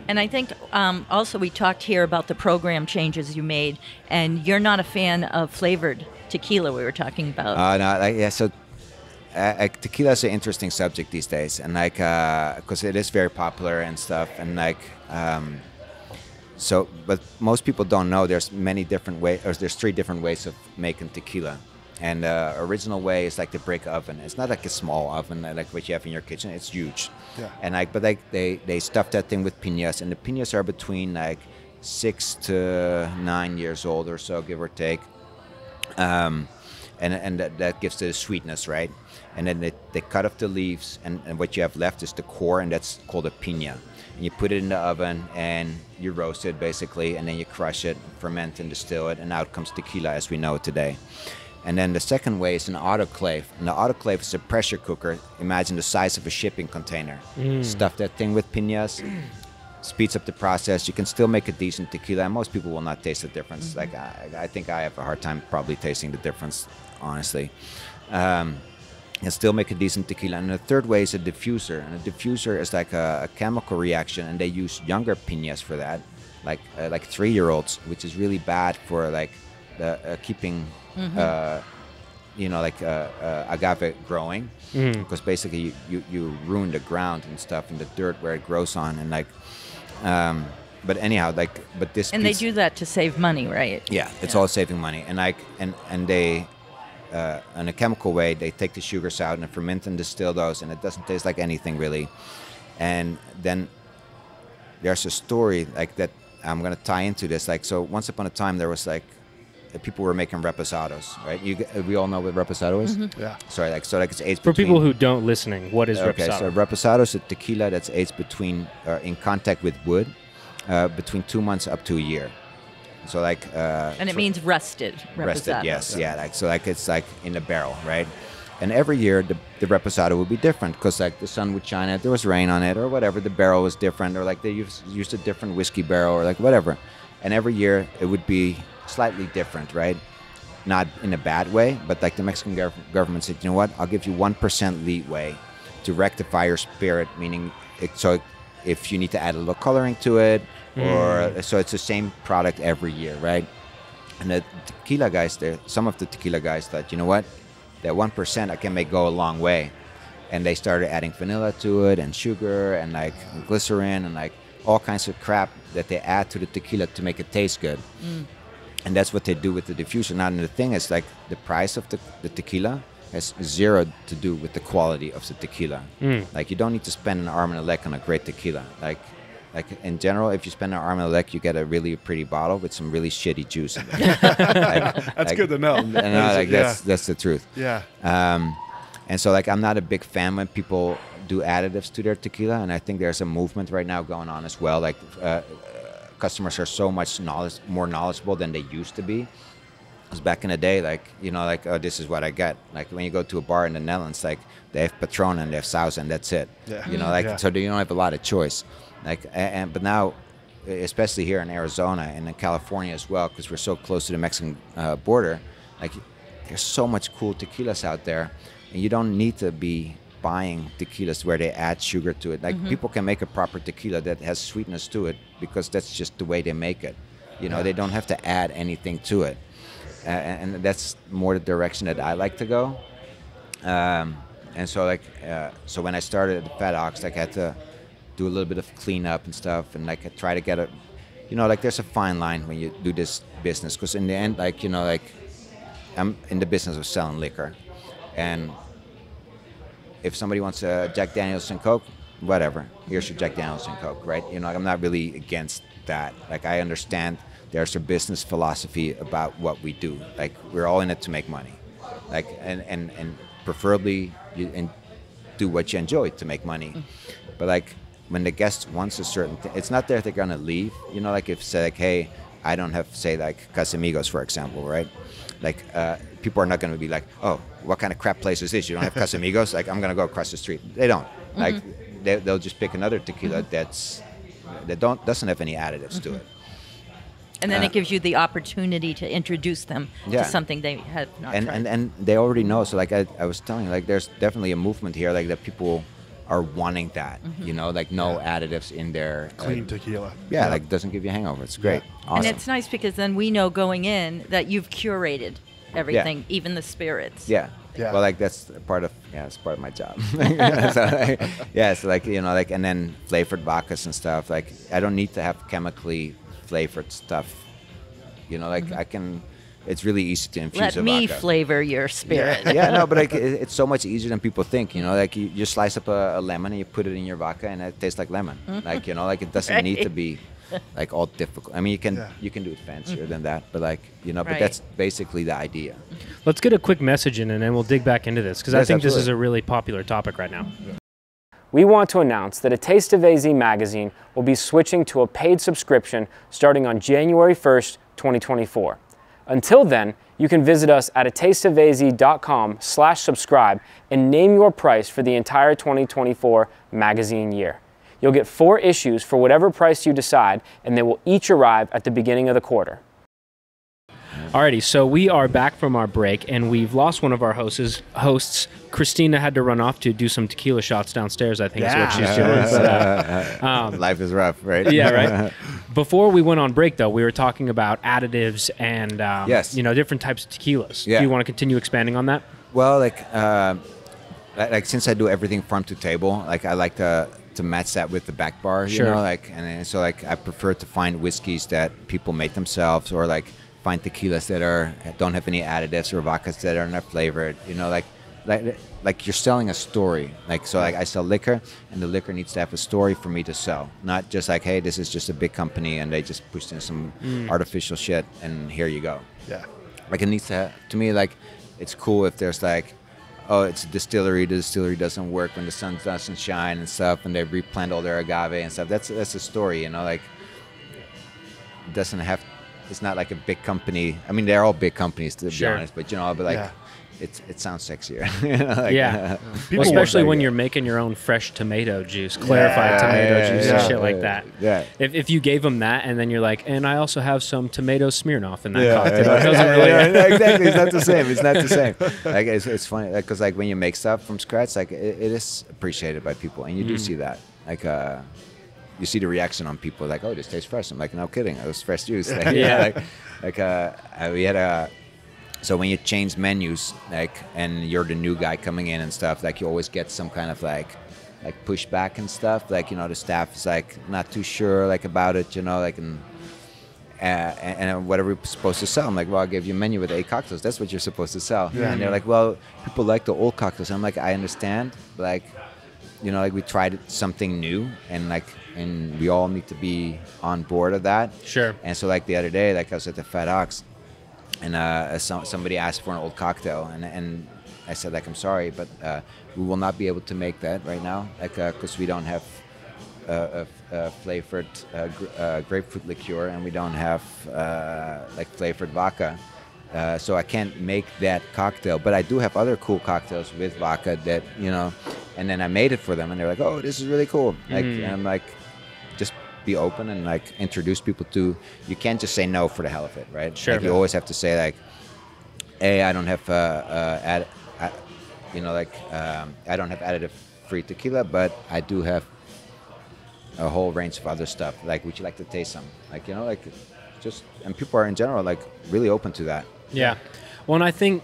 And I think also we talked here about the program changes you made, and you're not a fan of flavored tequila we were talking about. So tequila is an interesting subject these days, and like because it is very popular and stuff, and like but most people don't know there's many different ways, or there's 3 different ways of making tequila. And original way is like the brick oven. It's not like a small oven like what you have in your kitchen. It's huge. Yeah. And but they stuff that thing with piñas, and the piñas are between like 6 to 9 years old or so, give or take. And that gives the sweetness, right? And then they cut off the leaves, and what you have left is the core, and that's called a piña. And you put it in the oven and you roast it basically, and then you crush it, ferment and distill it, and out comes tequila as we know it today. And then the second way is an autoclave. And the autoclave is a pressure cooker. Imagine the size of a shipping container. Stuff that thing with piñas, speeds up the process. You can still make a decent tequila, and most people will not taste the difference. Like I think I have a hard time probably tasting the difference, honestly. And still make a decent tequila. And the third way is a diffuser. And a diffuser is like a chemical reaction, and they use younger piñas for that, like 3-year-olds, which is really bad for like the keeping agave growing, because basically you ruin the ground and stuff and the dirt where it grows on, and like but anyhow, like this and they do that to save money, right? Yeah, it's all saving money. And like and they in a chemical way they take the sugars out and ferment and distill those, and it doesn't taste like anything really. And then there's a story like that I'm gonna tie into this. Like, so once upon a time there was like people were making reposados, right? We all know what reposado is. Yeah. Sorry, it's aged for people who don't listening. What is reposado? Okay, so reposado is a tequila that's aged between in contact with wood between 2 months up to a year. So and it means rusted. Rested, yes, yeah. It's like in a barrel, right? And every year the reposado would be different because the sun would shine it, there was rain on it or whatever. The barrel was different, or they used a different whiskey barrel or whatever. And every year it would be slightly different, right? Not in a bad way, but the Mexican government said, you know what? I'll give you 1% leeway to rectify your spirit, meaning so if you need to add a little coloring to it, or so it's the same product every year, right? And the tequila guys some of the tequila guys thought, you know what? That 1% I can make go a long way. And they started adding vanilla to it and sugar and glycerin and all kinds of crap that they add to the tequila to make it taste good. And that's what they do with the diffuser. Now, and the thing is, the price of the tequila has zero to do with the quality of the tequila. You don't need to spend an arm and a leg on a great tequila. In general, if you spend an arm and a leg, you get a really pretty bottle with some really shitty juice in it. That's good to know. That's the truth. Yeah. And so I'm not a big fan when people do additives to their tequila, and I think there's a movement right now going on as well. Customers are so much more knowledgeable than they used to be. Because back in the day, oh, this is what I get. When you go to a bar in the Netherlands, they have Patron and they have Sauza and that's it. Yeah. So you don't have a lot of choice. But now, especially here in Arizona and in California as well, because we're so close to the Mexican border, there's so much cool tequilas out there, and you don't need to be buying tequilas where they add sugar to it. People can make a proper tequila that has sweetness to it because that's just the way they make it. They don't have to add anything to it, and that's more the direction that I like to go. And so so when I started at the Fat Ox, I had to do a little bit of cleanup and stuff, and try to get there's a fine line when you do this business, because in the end, I'm in the business of selling liquor, and if somebody wants a Jack Daniel's and Coke, whatever, here's your Jack Daniel's and Coke, right? I'm not really against that. I understand there's a business philosophy about what we do. We're all in it to make money, and preferably you do what you enjoy to make money. But when the guest wants a certain thing, it's not that they're gonna leave. If say hey, I don't have say Casamigos, for example, right? People are not gonna be oh, what kind of crap place is this? You don't have Casamigos? I'm gonna go across the street. They don't. They'll just pick another tequila doesn't have any additives to it. And then it gives you the opportunity to introduce them to something they have not tried. And they already know. So I was telling you, there's definitely a movement here, that people are wanting that, no additives in there. Clean tequila. Yeah, doesn't give you a hangover. It's great. Awesome. And it's nice because then we know going in that you've curated everything, even the spirits. Yeah. Yeah. Well, that's part of it's part of my job. And then flavored vodkas and stuff. I don't need to have chemically flavored stuff. I can. It's really easy to infuse Let a me vodka. flavor your spirit. No, but it's so much easier than people think. You slice up a lemon and you put it in your vodka and it tastes like lemon. It doesn't need to be all difficult. I mean, you can do it fancier than that, but but that's basically the idea. Let's get a quick message in and then we'll dig back into this, because I think this is a really popular topic right now. We want to announce that A Taste of AZ magazine will be switching to a paid subscription starting on January 1st, 2024. Until then, you can visit us at atasteofaz.com/subscribe and name your price for the entire 2024 magazine year. You'll get 4 issues for whatever price you decide, and they will each arrive at the beginning of the quarter. Alrighty, so we are back from our break, and we've lost one of our hosts. Christina had to run off to do some tequila shots downstairs, I think is what she's doing. But, life is rough, right? Yeah, right. Before we went on break, though, we were talking about additives and different types of tequilas. Yeah. Do you want to continue expanding on that? Well, since I do everything farm to table, I like to match that with the back bar, Sure. So I prefer to find whiskeys that people make themselves, or find tequilas that don't have any additives, or vodkas that are not flavored. You're selling a story. I sell liquor, and the liquor needs to have a story for me to sell, not just hey, this is just a big company and they just pushed in some artificial shit and here you go. Yeah. like it needs to me, like it's cool if there's like, oh, it's a distillery. The distillery doesn't work when the sun doesn't shine and stuff, and they replant all their agave and stuff. That's a story, you know. Like, it doesn't have. It's not like a big company. I mean, they're all big companies to be honest, but you know, but like. It sounds sexier. You know, like, well, especially when you're making your own fresh tomato juice, clarified tomato juice and shit like that. Yeah. If you gave them that and then you're like, and I also have some tomato Smirnoff in that cocktail. It doesn't really. Exactly. It's not the same. It's not the same. Like it's funny because like when you make stuff from scratch, like it is appreciated by people, and you do see that. Like you see the reaction on people, like, oh, this tastes fresh. I'm like, no kidding, it was fresh juice. Like, we had a. So when you change menus, like, and you're the new guy coming in and stuff, like, you always get some kind of like pushback and stuff. Like, you know, the staff is like not too sure like about it, you know, like, and what are we supposed to sell? I'm like, well, I gave you a menu with 8 cocktails. That's what you're supposed to sell. Yeah. And they're like, well, people like the old cocktails. I'm like, I understand. Like, you know, like we tried something new, and we all need to be on board of that. Sure. And so like the other day, like I was at the Fat Ox. And somebody asked for an old cocktail, and I said, like, I'm sorry, but we will not be able to make that right now, like, because we don't have flavored grapefruit liqueur, and we don't have like flavored vodka, so I can't make that cocktail. But I do have other cool cocktails with vodka that, you know, and then I made it for them, and they're like, oh, this is really cool. Like, and I'm like, just be open and like introduce people to. You can't just say no for the hell of it, right? Sure. Like, you always have to say like, hey, I don't have I don't have additive-free tequila, but I do have a whole range of other stuff. Like, would you like to taste some? Like, you know, like, just, and people are in general like really open to that. Yeah. Well, and I think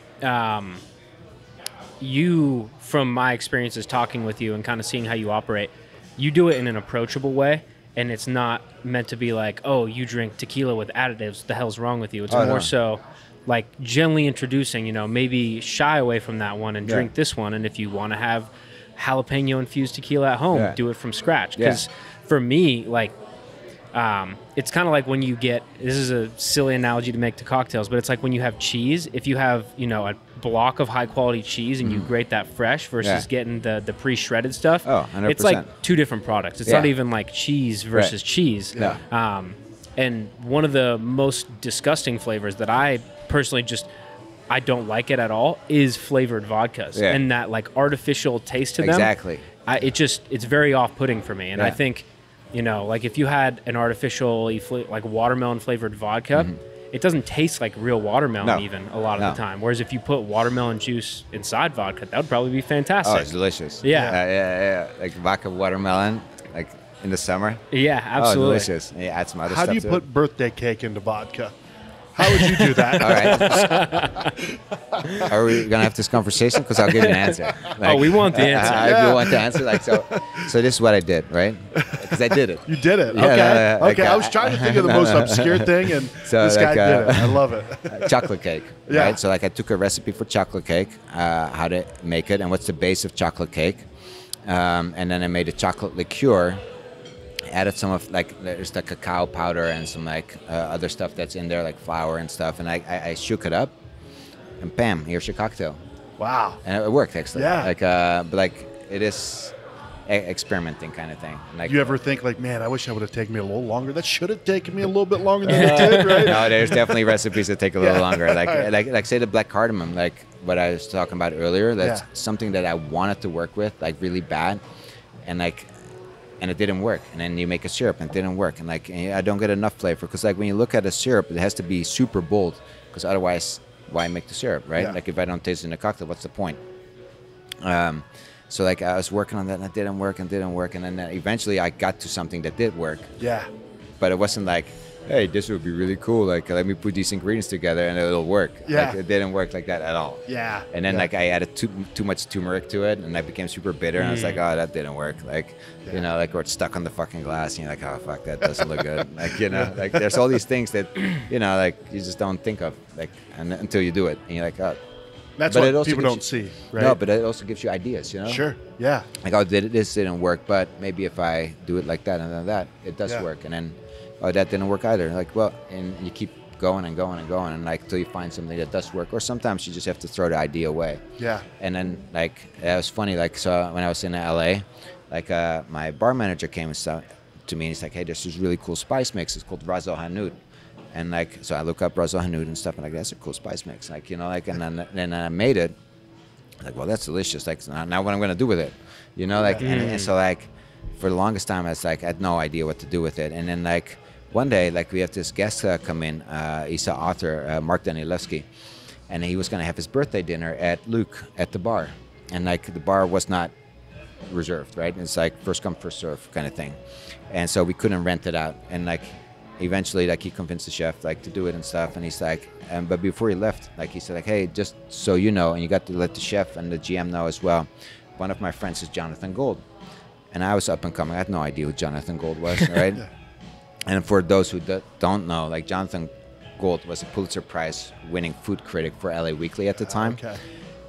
you, from my experiences talking with you and kind of seeing how you operate, you do it in an approachable way. And it's not meant to be like, oh, you drink tequila with additives. The hell's wrong with you? It's more so like gently introducing, you know, maybe shy away from that one and drink this one. And if you want to have jalapeno infused tequila at home, do it from scratch. Because for me, like, it's kind of like when you get, this is a silly analogy to make to cocktails, but it's like when you have cheese, if you have, you know, a block of high quality cheese and you grate that fresh versus getting the pre-shredded stuff, 100%. It's like 2 different products. It's not even like cheese versus cheese. Yeah. And one of the most disgusting flavors that I personally I don't like it at all is flavored vodkas and that like artificial taste to them. Exactly. It's very off-putting for me. And I think, you know, like if you had an artificially like watermelon flavored vodka, it doesn't taste like real watermelon even a lot of the time. Whereas if you put watermelon juice inside vodka, that would probably be fantastic. Oh, it's delicious. Yeah. Like vodka watermelon, like in the summer. Yeah, absolutely. Oh, delicious. And you add some other stuff. How do you put birthday cake into vodka? How would you do that? All right. Are we going to have this conversation? Because I'll give you an answer. Like, we want the answer. If you want the answer. Like, so this is what I did, right? Because I did it. You did it. Yeah, okay. like, I was trying to think of the most obscure thing, and this guy did it. I love it. Chocolate cake, right? So like I took a recipe for chocolate cake, how to make it, and what's the base of chocolate cake. And then I made a chocolate liqueur. Added some of like there's the cacao powder and some like other stuff that's in there, like flour and stuff, and I shook it up, and bam, here's your cocktail. Wow. And it worked actually. Yeah. Like but like it is experimenting kind of thing. Like, you ever think like, man, I wish I would have taken me a little longer. That should have taken me a little bit longer than it did, right? No, there's definitely recipes that take a little longer. Like say the black cardamom, like what I was talking about earlier. That's something that I wanted to work with, like really bad, and it didn't work. And then you make a syrup and it didn't work. And like, I don't get enough flavor. Because like when you look at a syrup, it has to be super bold. Because otherwise, why make the syrup, right? Yeah. Like if I don't taste it in a cocktail, what's the point? So like I was working on that and it didn't work. And then eventually I got to something that did work. Yeah. But it wasn't like, hey, this would be really cool. Like, let me put these ingredients together and it'll work. Yeah. Like, it didn't work like that at all. Yeah. And then like I added too much turmeric to it, and I became super bitter. And I was like, oh, that didn't work. Like, you know, like, or it's stuck on the fucking glass. And you're like, oh, fuck, that doesn't look good. Like, you know, like there's all these things that, you know, like you just don't think of, like, until you do it. And you're like, oh. That's what people don't see, right? No, but it also gives you ideas, you know? Sure, yeah. Like, oh, this didn't work, but maybe if I do it like that and then that, it does work. And then, oh, that didn't work either. Like, well, and you keep going and going and going, and like till you find something that does work. Or sometimes you just have to throw the idea away. Yeah. And then like it was funny. Like so when I was in LA, like my bar manager came and to me and he's like, hey, there's this really cool spice mix. It's called Ras El Hanout. And like so I look up Ras El Hanout and stuff, and like that's a cool spice mix. Like like and then I made it. Like, well, that's delicious. Like now what I'm gonna do with it, like and so like for the longest time I was like I had no idea what to do with it. And then like one day like we have this guest come in, he's an author, Mark Danielewski, and he was gonna have his birthday dinner at Luke at the bar, and like the bar was not reserved, right? And it's like first come first serve kind of thing, and so we couldn't rent it out. And like eventually like he convinced the chef like to do it and stuff, and he's like but before he left, like he said like, hey, just so you know, and you got to let the chef and the GM know as well, one of my friends is Jonathan Gold. And I was up and coming. I had no idea who Jonathan Gold was, right? And for those who don't know, like Jonathan Gold was a Pulitzer Prize winning food critic for LA Weekly at the time. Okay.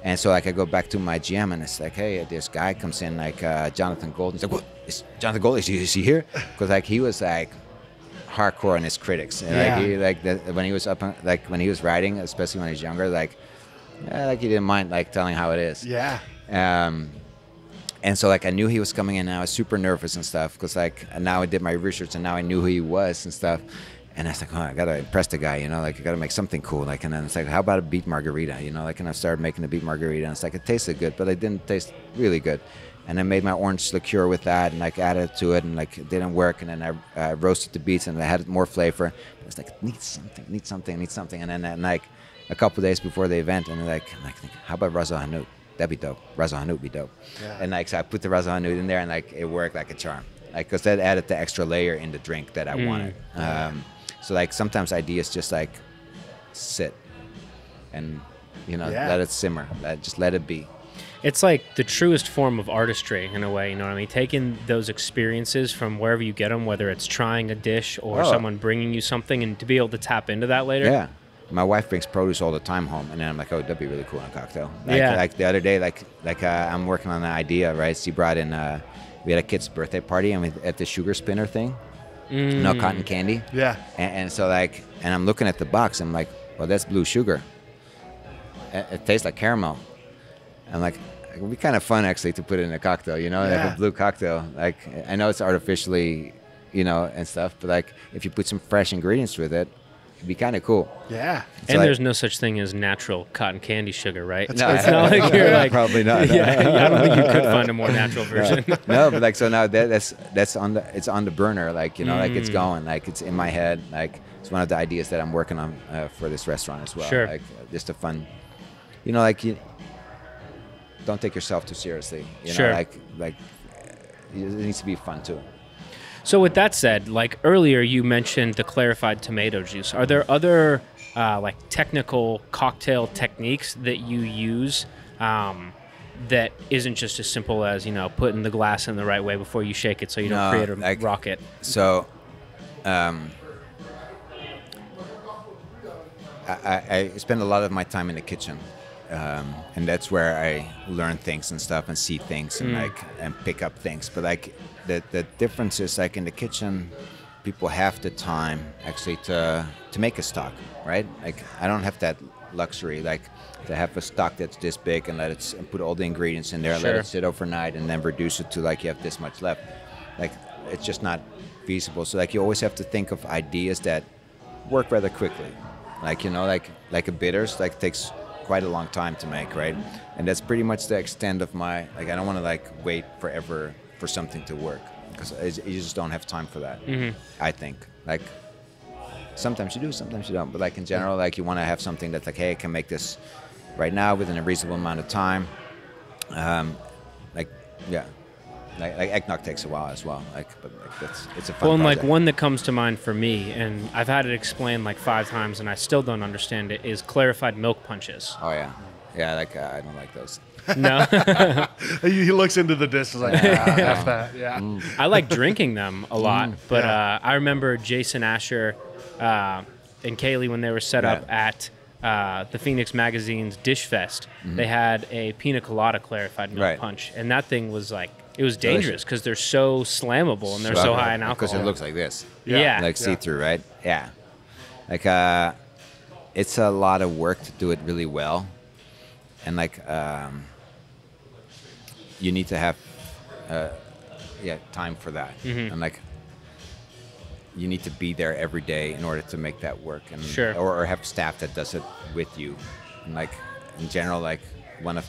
And so like I go back to my GM and it's like, hey, this guy comes in like Jonathan Gold, and he's like, what? Is Jonathan Gold? Is he here? Because like he was like hardcore on his critics. And like when he was when he was writing, especially when he was younger, like he didn't mind like telling how it is. Yeah. And so like I knew he was coming in, and I was super nervous and stuff because like now I did my research and now I knew who he was and stuff. And I was like, oh, I gotta impress the guy, like I gotta make something cool. Like, and then it's like, how about a beet margarita? Like, and I started making a beet margarita, and it's like it tasted good, but it didn't taste really good. And I made my orange liqueur with that, and like added to it, and like it didn't work. And then I roasted the beets, and I had more flavor. I was like, it needs something. And then like a couple of days before the event, and I'm like, how about Ras El Hanout? That'd be dope. Ras El Hanout would be dope. Yeah. And like so I put the Ras El Hanout in there, and like it worked like a charm. Like because that added the extra layer in the drink that I wanted. So like sometimes ideas just like sit and let it simmer. Just let it be. It's like the truest form of artistry in a way, you know what I mean? Taking those experiences from wherever you get them, whether it's trying a dish or someone bringing you something, and to be able to tap into that later. Yeah. My wife brings produce all the time home, and then I'm like, oh, that'd be really cool in a cocktail. Like the other day, I'm working on an idea, right? She brought in, we had a kid's birthday party, and we at the sugar spinner thing, cotton candy. Yeah. And so like, and I'm looking at the box, I'm like, well, that's blue sugar. It tastes like caramel. I'm like, it would be kind of fun actually to put it in a cocktail, like a blue cocktail. Like, I know it's artificially, and stuff, but like if you put some fresh ingredients with it, it'd be kind of cool. Yeah. And there's no such thing as natural cotton candy sugar, right? No, it's not like you're like probably not. Yeah, I don't think you could find a more natural version. No, but like so now that's on the burner, like like it's going, like it's in my head, like it's one of the ideas that I'm working on for this restaurant as well. Sure. Like just a fun, like you don't take yourself too seriously. Sure. Like it needs to be fun too. So with that said, like earlier you mentioned the clarified tomato juice. Are there other like technical cocktail techniques that you use that isn't just as simple as, putting the glass in the right way before you shake it so you don't create a rocket? So I spend a lot of my time in the kitchen. And that's where I learn things and stuff and see things and pick up things. But like the difference is like in the kitchen, people have the time actually to make a stock, right? Like I don't have that luxury, like to have a stock that's this big and and put all the ingredients in there, let it sit overnight, and then reduce it to like you have this much left. Like it's just not feasible. So like you always have to think of ideas that work rather quickly. Like like a bitters like takes quite a long time to make, right? And that's pretty much the extent of my I don't want to like wait forever for something to work because you just don't have time for that. I think like sometimes you do, sometimes you don't, but like in general, like you want to have something that's like, hey, I can make this right now within a reasonable amount of time. Like eggnog takes a while as well. But it's a fun and project. like one that comes to mind for me, and I've had it explained like 5 times, and I still don't understand it, is clarified milk punches. Oh yeah. Like I don't like those. No. He looks into the dish, like, that's that. Yeah. I like drinking them a lot, but I remember Jason Asher and Kaylee when they were set up at the Phoenix Magazine's Dish Fest. They had a pina colada clarified milk punch, and that thing was like, it was dangerous because they're so slammable and they're so high in alcohol. Because it looks like this. Yeah. Like see-through, right? Yeah. Like it's a lot of work to do it really well, and like you need to have time for that, and like you need to be there every day in order to make that work, and or have staff that does it with you, and like in general, like one of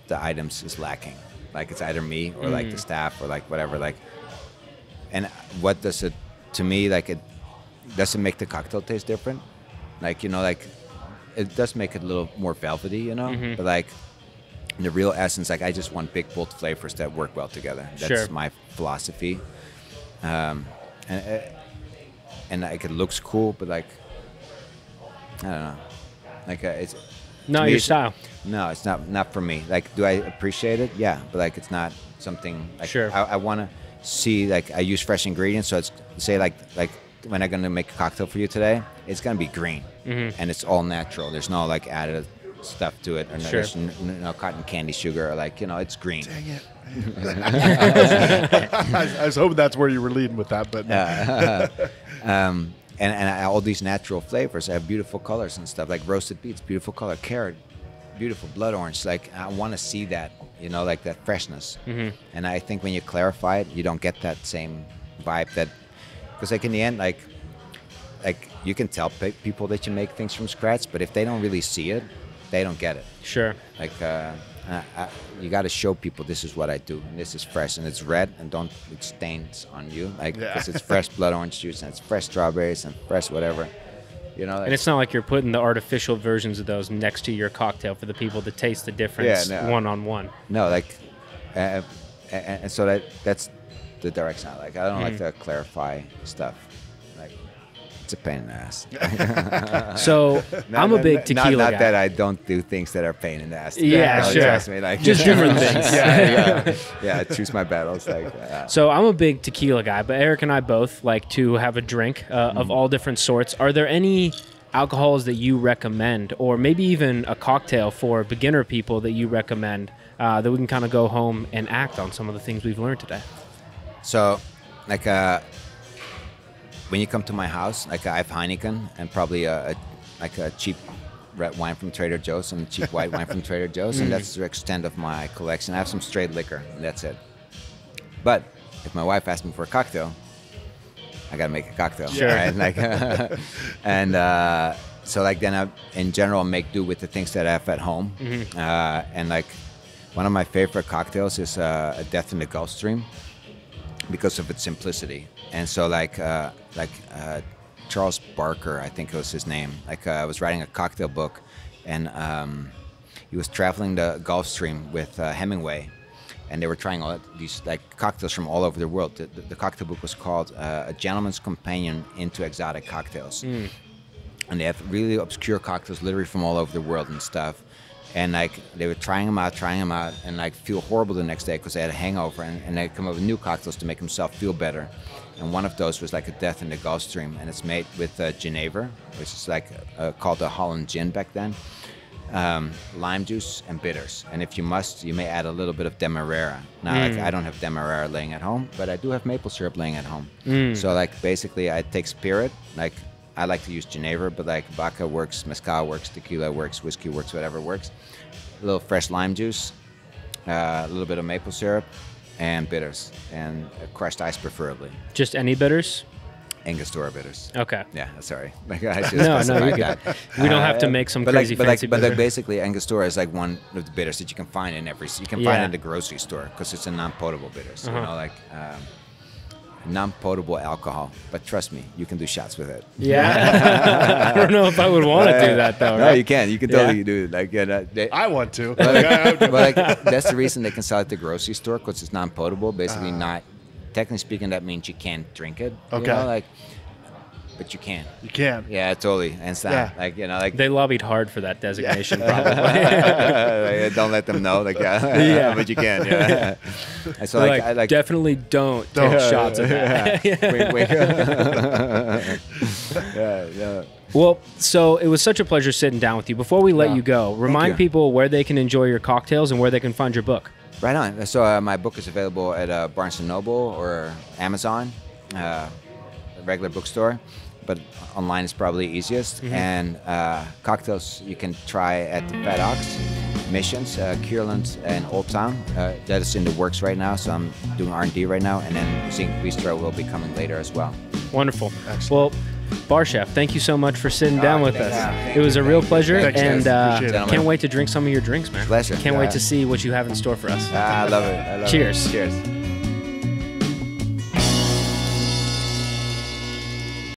the items is lacking, like it's either me or like the staff or like whatever, like, and what does it, to me, like it doesn't make the cocktail taste different, like, you know, like it does make it a little more velvety, you know, but like in the real essence, like I just want big bold flavors that work well together. That's my philosophy, and like it looks cool, but like I don't know, like it's not your style. No, it's not for me. Like, do I appreciate it? Yeah, but like it's not something. Like, I want to see, like, I use fresh ingredients, so it's say like when I'm gonna make a cocktail for you today, it's gonna be green, and it's all natural. There's no like added stuff to it, or there's no cotton candy sugar, or like, you know, it's green. Dang it. I was hoping that's where you were leading with that, but and all these natural flavors have beautiful colors and stuff, like roasted beets, beautiful color, carrot, beautiful blood orange. Like I want to see that, you know, like that freshness. And I think when you clarify it, you don't get that same vibe, that because like in the end, like you can tell people that you make things from scratch, but if they don't really see it, they don't get it. Like you got to show people this is what I do, and this is fresh, and it's red, and it stains on you, like, because it's fresh blood orange juice, and it's fresh strawberries and fresh whatever, you know. And it's not like you're putting the artificial versions of those next to your cocktail for the people to taste the difference one-on-one. No, like, and so that's the direction I like. I don't like to clarify stuff. Like, it's a pain in the ass. So I'm a big tequila guy. Not that I don't do things that are pain in the ass. Trust me, like, just different things. I choose my battles. Like, So I'm a big tequila guy, but Eric and I both like to have a drink of all different sorts. Are there any alcohols that you recommend, or maybe even a cocktail for beginner people that you recommend, that we can kind of go home and act on some of the things we've learned today? So, like, when you come to my house, like, I have Heineken and probably a cheap red wine from Trader Joe's and cheap white wine from Trader Joe's, and that's the extent of my collection. I have some straight liquor, and that's it. But if my wife asks me for a cocktail, I gotta make a cocktail, right? Like, so like then I, in general, make do with the things that I have at home, and like one of my favorite cocktails is a Death in the Gulf Stream, because of its simplicity. And so like Charles Barker, I think it was his name, like I was writing a cocktail book, and he was traveling the Gulf Stream with Hemingway, and they were trying all these like cocktails from all over the world. The cocktail book was called A Gentleman's Companion into Exotic Cocktails, and they have really obscure cocktails literally from all over the world and stuff. And like they were trying them out, and like feel horrible the next day because they had a hangover, and they come up with new cocktails to make themselves feel better. And one of those was like a Death in the Gulf Stream, and it's made with Genever, which is like called a Holland gin back then, lime juice and bitters. And if you must, you may add a little bit of Demerara. Now, like I don't have Demerara laying at home, but I do have maple syrup laying at home. So like basically, I take spirit, like. I like to use Genever, but like vodka works, mezcal works, tequila works, whiskey works, whatever works. A little fresh lime juice, a little bit of maple syrup, and bitters, and crushed ice preferably. Just any bitters? Angostura bitters. Okay. Yeah, sorry. Like, I just no, you're good. We don't have to make some crazy fancy bitter. But basically, Angostura is like one of the bitters that you can find in find it in the grocery store, because it's a non-potable bitter. So, you know, like... non-potable alcohol, but trust me, you can do shots with it. I don't know if I would want to do that though. No, right? You can totally do it. Like, I want to. But like, that's the reason they can sell it at the grocery store, because it's non-potable. Basically, not technically speaking, that means you can't drink it. Okay. You know, like, but you can. You can. Yeah, totally. And it's not like, you know, like they lobbied hard for that designation, probably. Like, don't let them know, like, but you can. Yeah. And so like, I like definitely don't take shots of that. Well, so it was such a pleasure sitting down with you. Before we let you go, remind people where they can enjoy your cocktails and where they can find your book. Right on. So my book is available at Barnes & Noble or Amazon, regular bookstore. but online is probably easiest. And cocktails you can try at the Fat Ox, Missions, Kierland, and Old Town. That is in the works right now, so I'm doing R&D right now, and then Zinc Bistro will be coming later as well. Wonderful. Excellent. Well, Bar Chef, thank you so much for sitting down with us. It was a real pleasure, and can't wait to drink some of your drinks, man. Pleasure. Can't wait to see what you have in store for us. I love it. Cheers. Cheers.